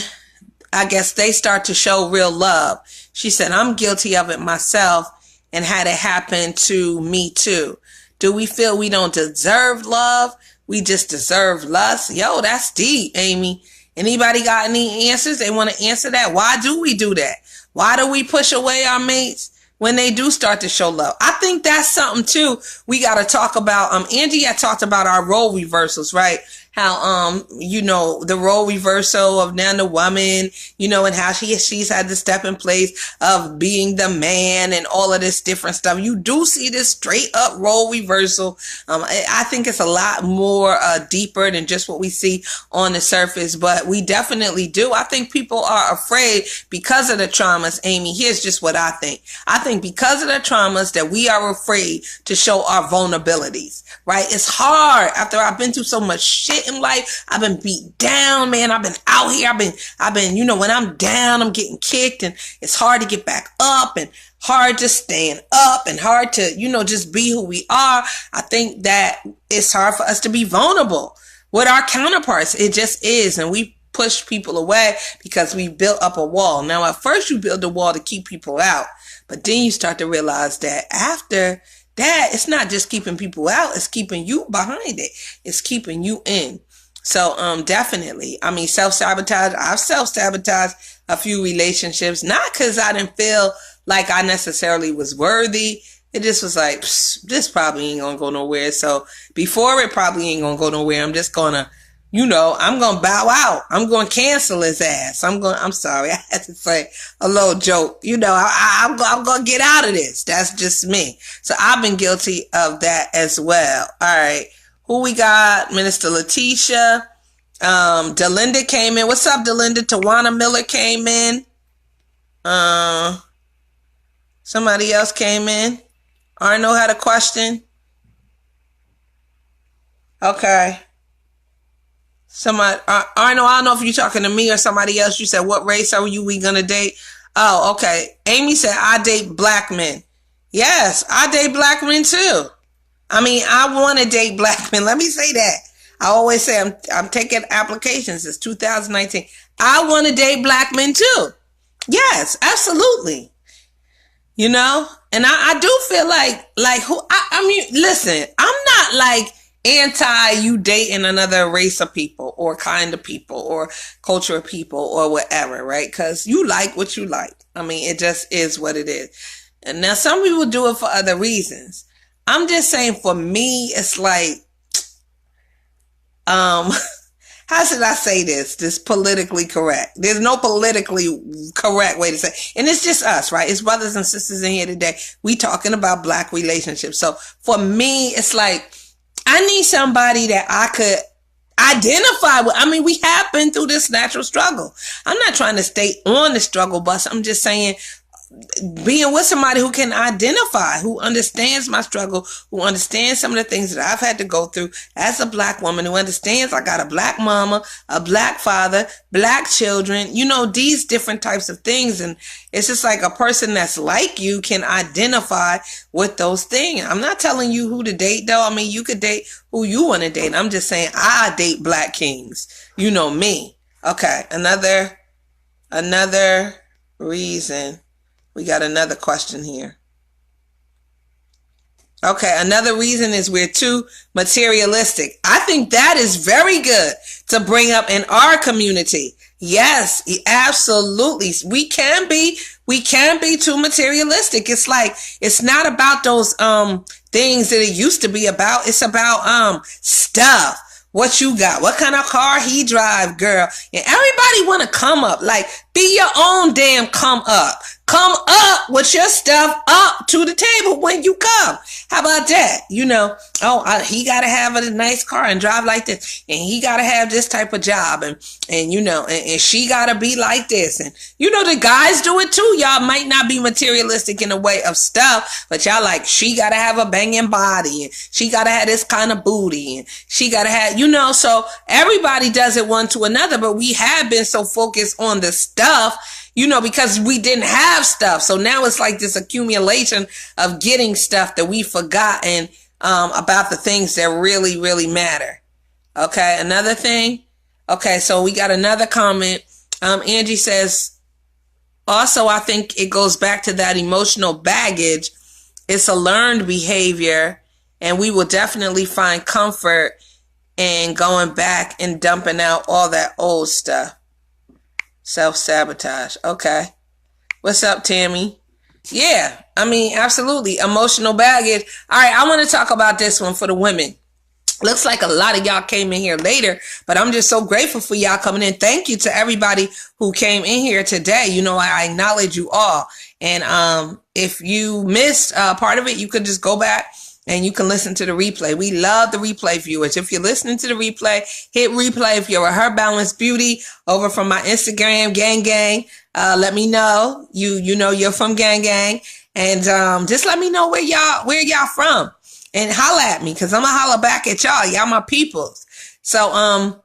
I guess they start to show real love? She said, I'm guilty of it myself and had it happen to me too. Do we feel we don't deserve love? We just deserve lust? Yo, that's deep, Amy. Anybody got any answers? They want to answer that? Why do we do that? Why do we push away our mates when they do start to show love? I think that's something too we got to talk about. Angie had talked about our role reversals, right? How, the role reversal of now the woman, and how she's had to step in place of being the man and all of this different stuff. You do see this straight up role reversal. I think it's a lot more deeper than just what we see on the surface, but we definitely do. I think people are afraid because of the traumas. Amy, here's just what I think. I think because of the traumas that we are afraid to show our vulnerabilities, right? It's hard after I've been through so much shit in life. I've been beat down, man. I've been out here. I've been, when I'm down, I'm getting kicked, and it's hard to get back up and hard to stand up and hard to, just be who we are. I think that it's hard for us to be vulnerable with our counterparts. It just is. And we push people away because we built up a wall. Now, at first you build a wall to keep people out, but then you start to realize that after that, it's not just keeping people out, it's keeping you behind it. It's keeping you in. So, definitely, self-sabotage. I've self-sabotaged a few relationships, not because I didn't feel like I necessarily was worthy. It just was like, this probably ain't gonna go nowhere. So before it probably ain't gonna go nowhere, I'm just gonna, I'm gonna bow out. I'm gonna cancel his ass. I'm sorry. I had to say a little joke. I'm gonna get out of this. That's just me. So I've been guilty of that as well. All right. Who we got? Minister Letitia. Delinda came in. What's up, Delinda? Tawana Miller came in. Somebody else came in. Arno had a question. Okay. Somebody, Arno, I don't know if you're talking to me or somebody else. You said, what race are we gonna date? Oh, okay. Amy said, I date black men. Yes, I date black men too. I want to date black men. Let me say that. I always say I'm taking applications since 2019. I want to date black men too. Yes, absolutely. And I do feel listen, I'm not like anti you dating another race of people or kind of people or culture of people or whatever, right? Because you like what you like. It just is what it is. And now some people do it for other reasons. I'm just saying, for me, it's like, how should I say this? This politically correct. There's no politically correct way to say it. And it's just us, right? It's brothers and sisters in here today. We talking about black relationships. So for me, it's like, I need somebody that I could identify with. We have been through this natural struggle. I'm not trying to stay on the struggle bus. I'm just saying, being with somebody who can identify, who understands my struggle, who understands some of the things that I've had to go through as a black woman, who understands I got a black mama, a black father, black children, these different types of things. And it's just like a person that's like you can identify with those things. I'm not telling you who to date though. You could date who you want to date. I'm just saying I date black kings. Me. Okay. Another reason. We got another question here. Okay, another reason is we're too materialistic. I think that is very good to bring up in our community. Yes, absolutely. We can be too materialistic. It's like, it's not about those things that it used to be about. It's about stuff. What you got? What kind of car he drive, girl? And everybody want to come up. Like, be your own damn come up. come up with your stuff up to the table when you come. How about that? He got to have a nice car and drive like this. And he got to have this type of job. And she got to be like this. And, the guys do it too. Y'all might not be materialistic in the way of stuff, but y'all like, she got to have a banging body. And she got to have this kind of booty. And she got to have, so everybody does it one to another. But we have been so focused on the stuff, because we didn't have stuff. So now it's like this accumulation of getting stuff that we've forgotten about the things that really, really matter. Okay, another thing. Okay, so we got another comment. Angie says, also, I think it goes back to that emotional baggage. It's a learned behavior, and we will definitely find comfort in going back and dumping out all that old stuff. Self-sabotage. Okay. What's up, Tammy? Yeah, absolutely. Emotional baggage. All right, I want to talk about this one for the women. Looks like a lot of y'all came in here later, but I'm just so grateful for y'all coming in. Thank you to everybody who came in here today. I acknowledge you all. And if you missed part of it, you could just go back and you can listen to the replay. We love the replay viewers. If you're listening to the replay, hit replay. If you're a HerBalance Beauty over from my Instagram, gang, let me know. You're from gang. And just let me know where y'all from. And holla at me, because I'm going to holla back at y'all. Y'all my peoples. So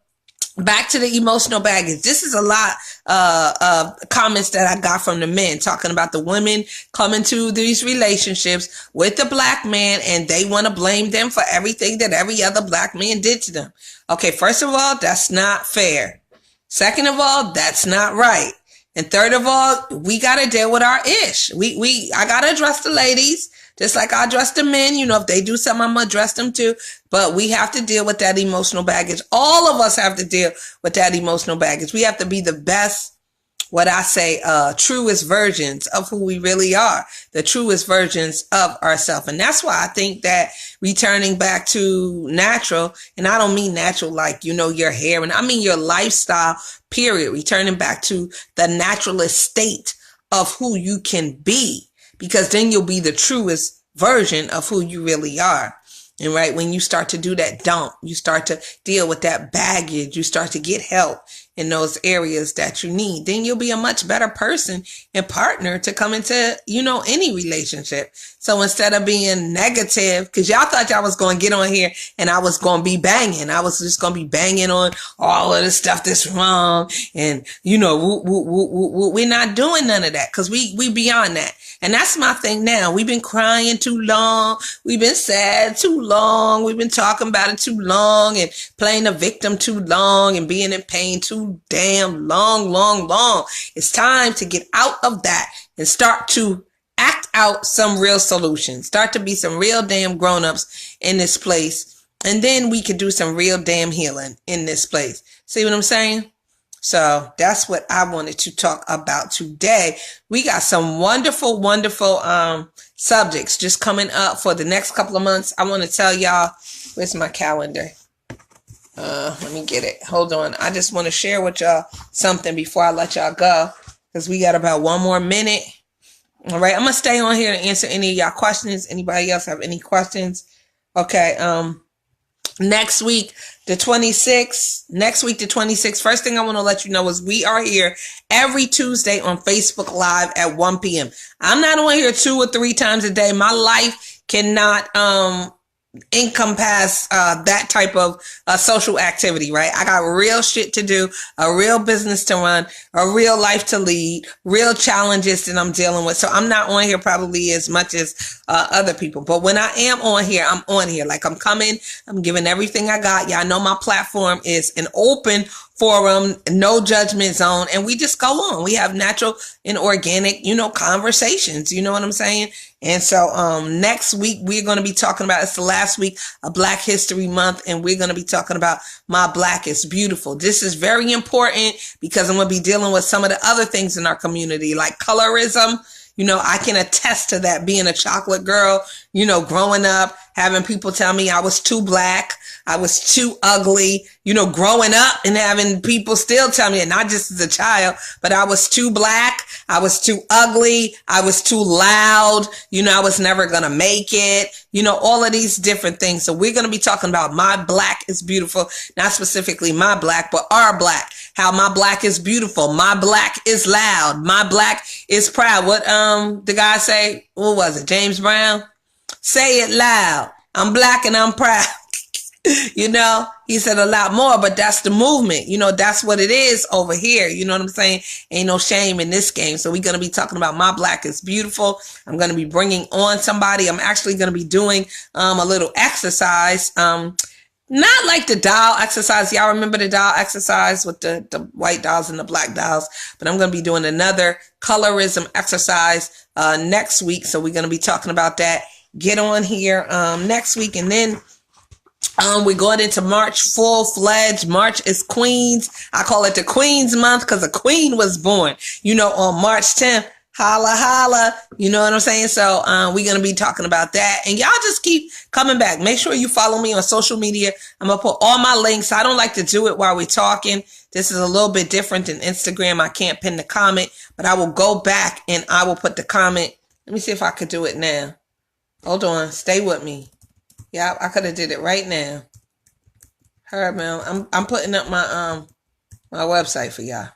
back to the emotional baggage. This is a lot of comments that I got from the men talking about the women coming to these relationships with the black man, and they want to blame them for everything that every other black man did to them. Okay, first of all, that's not fair. Second of all, that's not right. And third of all, we got to deal with our ish. I got to address the ladies. Just like I address the men, if they do something, I'm going to address them too. But we have to deal with that emotional baggage. All of us have to deal with that emotional baggage. We have to be the best, truest versions of who we really are, the truest versions of ourselves. And that's why I think that returning back to natural, and I don't mean natural like, your hair, and I mean your lifestyle, period. Returning back to the naturalist state of who you can be. Because then you'll be the truest version of who you really are. And right, when you start to do that dump, you start to deal with that baggage, you start to get help in those areas that you need, then you'll be a much better person and partner to come into, any relationship. So instead of being negative, because y'all thought y'all was going to get on here and I was going to be banging. I was just going to be banging on all of the stuff that's wrong. And, we're not doing none of that, because we beyond that. And that's my thing now. We've been crying too long. We've been sad too long. We've been talking about it too long and playing the victim too long and being in pain too damn long. It's time to get out of that and start to act out some real solutions. Start to be some real damn grown-ups in this place. And then we could do some real damn healing in this place. See what I'm saying? So that's what I wanted to talk about today. We got some wonderful subjects just coming up for the next couple of months. I want to tell y'all, where's my calendar? Let me get it. Hold on. I just want to share with y'all something before I let y'all go, because we got about one more minute. All right. I'm going to stay on here to answer any of y'all questions. Anybody else have any questions? Okay. Next week, the 26th. First thing I want to let you know is we are here every Tuesday on Facebook Live at 1 p.m. I'm not on here 2 or 3 times a day. My life cannot encompass that type of social activity, right? I got real shit to do, a real business to run, a real life to lead, real challenges that I'm dealing with. So I'm not on here probably as much as other people. But when I am on here, I'm on here. Like, I'm coming, I'm giving everything I got. Y'all know my platform is an open forum, no judgment zone, and we just go on. We have natural and organic, conversations. You know what I'm saying? And so next week we're going to be talking about, it's the last week of Black History Month, and we're going to be talking about My Black is Beautiful. This is very important because I'm going to be dealing with some of the other things in our community, like colorism. You know, I can attest to that, being a chocolate girl, you know, growing up, having people tell me I was too black, I was too ugly, you know, growing up and having people still tell me, and not just as a child, but I was too black, I was too ugly, I was too loud, you know, I was never going to make it, you know, all of these different things. So we're going to be talking about my black is beautiful, not specifically my black, but our black, how my black is beautiful. My black is loud. My black is proud. What, the guy say, what was it? James Brown? Say it loud. I'm black and I'm proud. You know, he said a lot more, but that's the movement. You know, that's what it is over here. You know what I'm saying? Ain't no shame in this game. So we're going to be talking about my black is beautiful. I'm going to be bringing on somebody. I'm actually going to be doing a little exercise. Not like the doll exercise. Y'all remember the doll exercise with the white dolls and the black dolls? But I'm going to be doing another colorism exercise next week. So we're going to be talking about that. Get on here next week. And then we're going into March full-fledged. March is Queens. I call it the Queens month because a queen was born, you know, on March 10th. Holla, holla. You know what I'm saying? So we're going to be talking about that. And y'all just keep coming back. Make sure you follow me on social media. I'm going to put all my links. I don't like to do it while we're talking. This is a little bit different than Instagram. I can't pin the comment, but I will go back and I will put the comment. Let me see if I could do it now. Hold on. Stay with me. Yeah, I could have did it right now. I'm putting up my my website for y'all.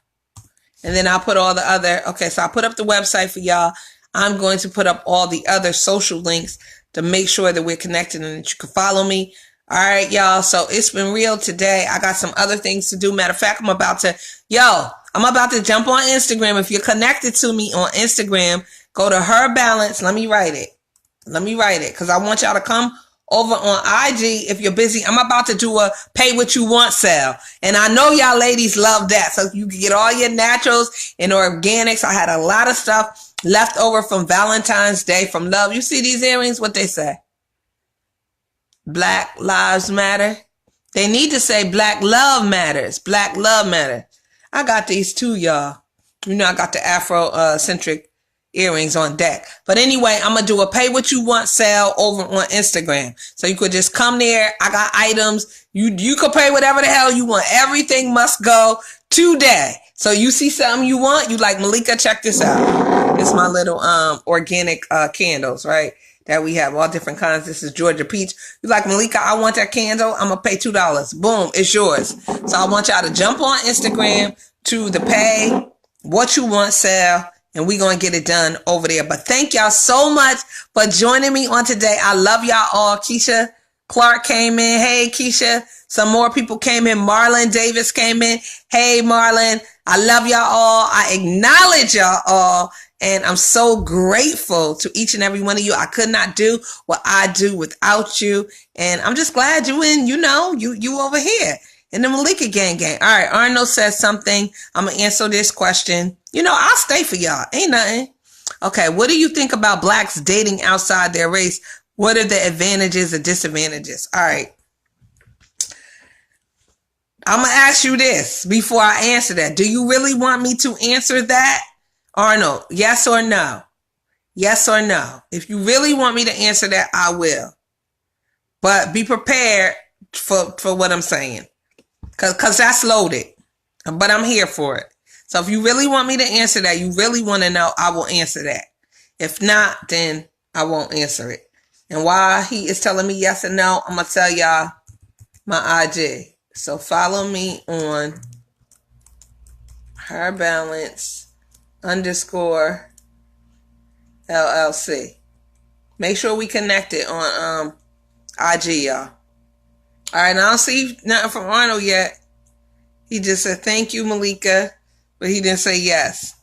And then I'll put all the other, okay, so I'll put up the website for y'all. I'm going to put up all the other social links to make sure that we're connected and that you can follow me. All right, y'all. So it's been real today. I got some other things to do. Matter of fact, I'm about to jump on Instagram. If you're connected to me on Instagram, go to HerBalance. Let me write it because I want y'all to come over on IG if you're busy. I'm about to do a pay what you want sale. And I know y'all ladies love that. So you can get all your naturals and organics. I had a lot of stuff left over from Valentine's Day from love. You see these earrings? What they say? Black Lives Matter. They need to say Black Love Matters. Black Love Matters. I got these too, y'all. You know, I got the Afro-centric earrings on deck. But anyway, I'm going to do a pay what you want sale over on Instagram. So you could just come there. I got items. You could pay whatever the hell you want. Everything must go today. So you see something you want, you like, Malika, check this out. It's my little organic candles, right? That we have all different kinds. This is Georgia Peach. You like, Malika, I want that candle. I'm going to pay $2. Boom, it's yours. So I want y'all to jump on Instagram to the pay what you want sale. And we're going to get it done over there. But thank y'all so much for joining me on today. I love y'all all. Keisha Clark came in. Hey, Keisha. Some more people came in. Marlon Davis came in. Hey, Marlon. I love y'all all. I acknowledge y'all all. And I'm so grateful to each and every one of you. I could not do what I do without you. And I'm just glad you over here in the Malika gang. All right. Arnold says something. I'm going to answer this question. You know, I'll stay for y'all. Ain't nothing. Okay. What do you think about blacks dating outside their race? What are the advantages and disadvantages? All right. I'm going to ask you this before I answer that. Do you really want me to answer that? Arnold, yes or no? Yes or no? If you really want me to answer that, I will. But be prepared for what I'm saying. Because that's loaded. But I'm here for it. So if you really want me to answer that, you really want to know, I will answer that. If not, then I won't answer it. And while he is telling me yes and no, I'm going to tell y'all my IG. So follow me on HerBalance _LLC. Make sure we connected on IG, y'all. All right, I don't see nothing from Arnold yet. He just said, thank you, Malika. But he didn't say yes.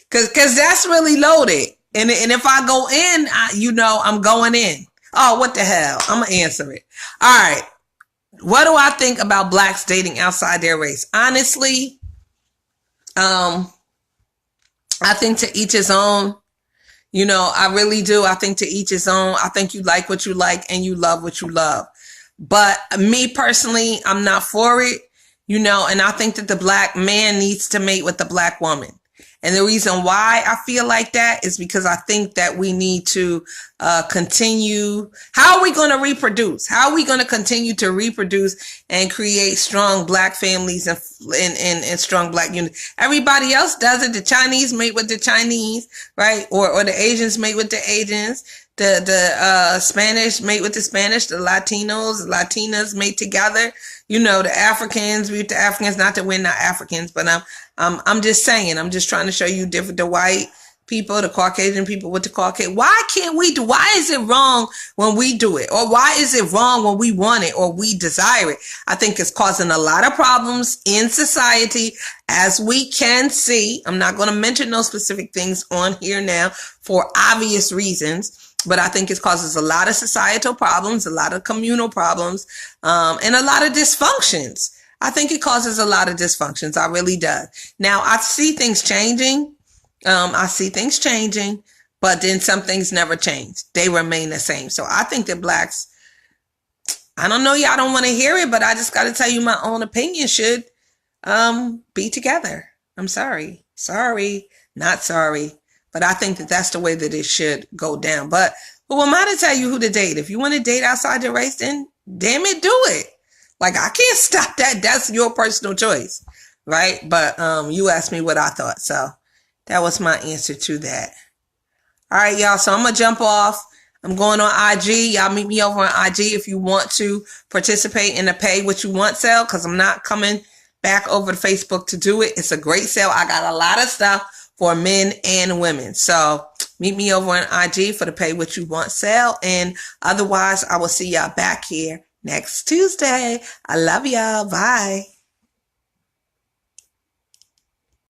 Because that's really loaded. And if I go in, I'm going in. Oh, what the hell? I'm going to answer it. All right. What do I think about blacks dating outside their race? Honestly, I think to each his own. You know, I really do. I think to each his own. I think you like what you like and you love what you love. But me personally, I'm not for it. And I think that the black man needs to mate with the black woman. And the reason why I feel like that is because I think that we need to continue. How are we going to reproduce? How are we going to continue to reproduce and create strong black families and strong black units? Everybody else does it. The Chinese mate with the Chinese, right? Or the Asians mate with the Asians. The Spanish mate with the Spanish. The Latinas mate together. The Africans with the Africans. Not that we're not Africans, but I'm just saying. I'm just trying to show you the white people, the Caucasian people with the Caucasian. Why can't we do? Why is it wrong when we do it, or why is it wrong when we want it or we desire it? I think it's causing a lot of problems in society, as we can see. I'm not going to mention those specific things on here now for obvious reasons. But I think it causes a lot of societal problems, a lot of communal problems, and a lot of dysfunctions. I think it causes a lot of dysfunctions. I really do. Now, I see things changing. But then some things never change. They remain the same. So I think that blacks, I don't know, y'all don't want to hear it, but I just got to tell you my own opinion, should be together. I'm sorry. Sorry, not sorry. But I think that that's the way that it should go down. But who am I to tell you who to date? If you want to date outside your race, then damn it, do it. Like, I can't stop that. That's your personal choice, right? But you asked me what I thought. So that was my answer to that. All right, y'all. So I'm going to jump off. I'm going on IG. Y'all meet me over on IG if you want to participate in the Pay What You Want sale, because I'm not coming back over to Facebook to do it. It's a great sale. I got a lot of stuff for men and women. So meet me over on IG for the Pay What You Want sale. And otherwise, I will see y'all back here next Tuesday. I love y'all. Bye.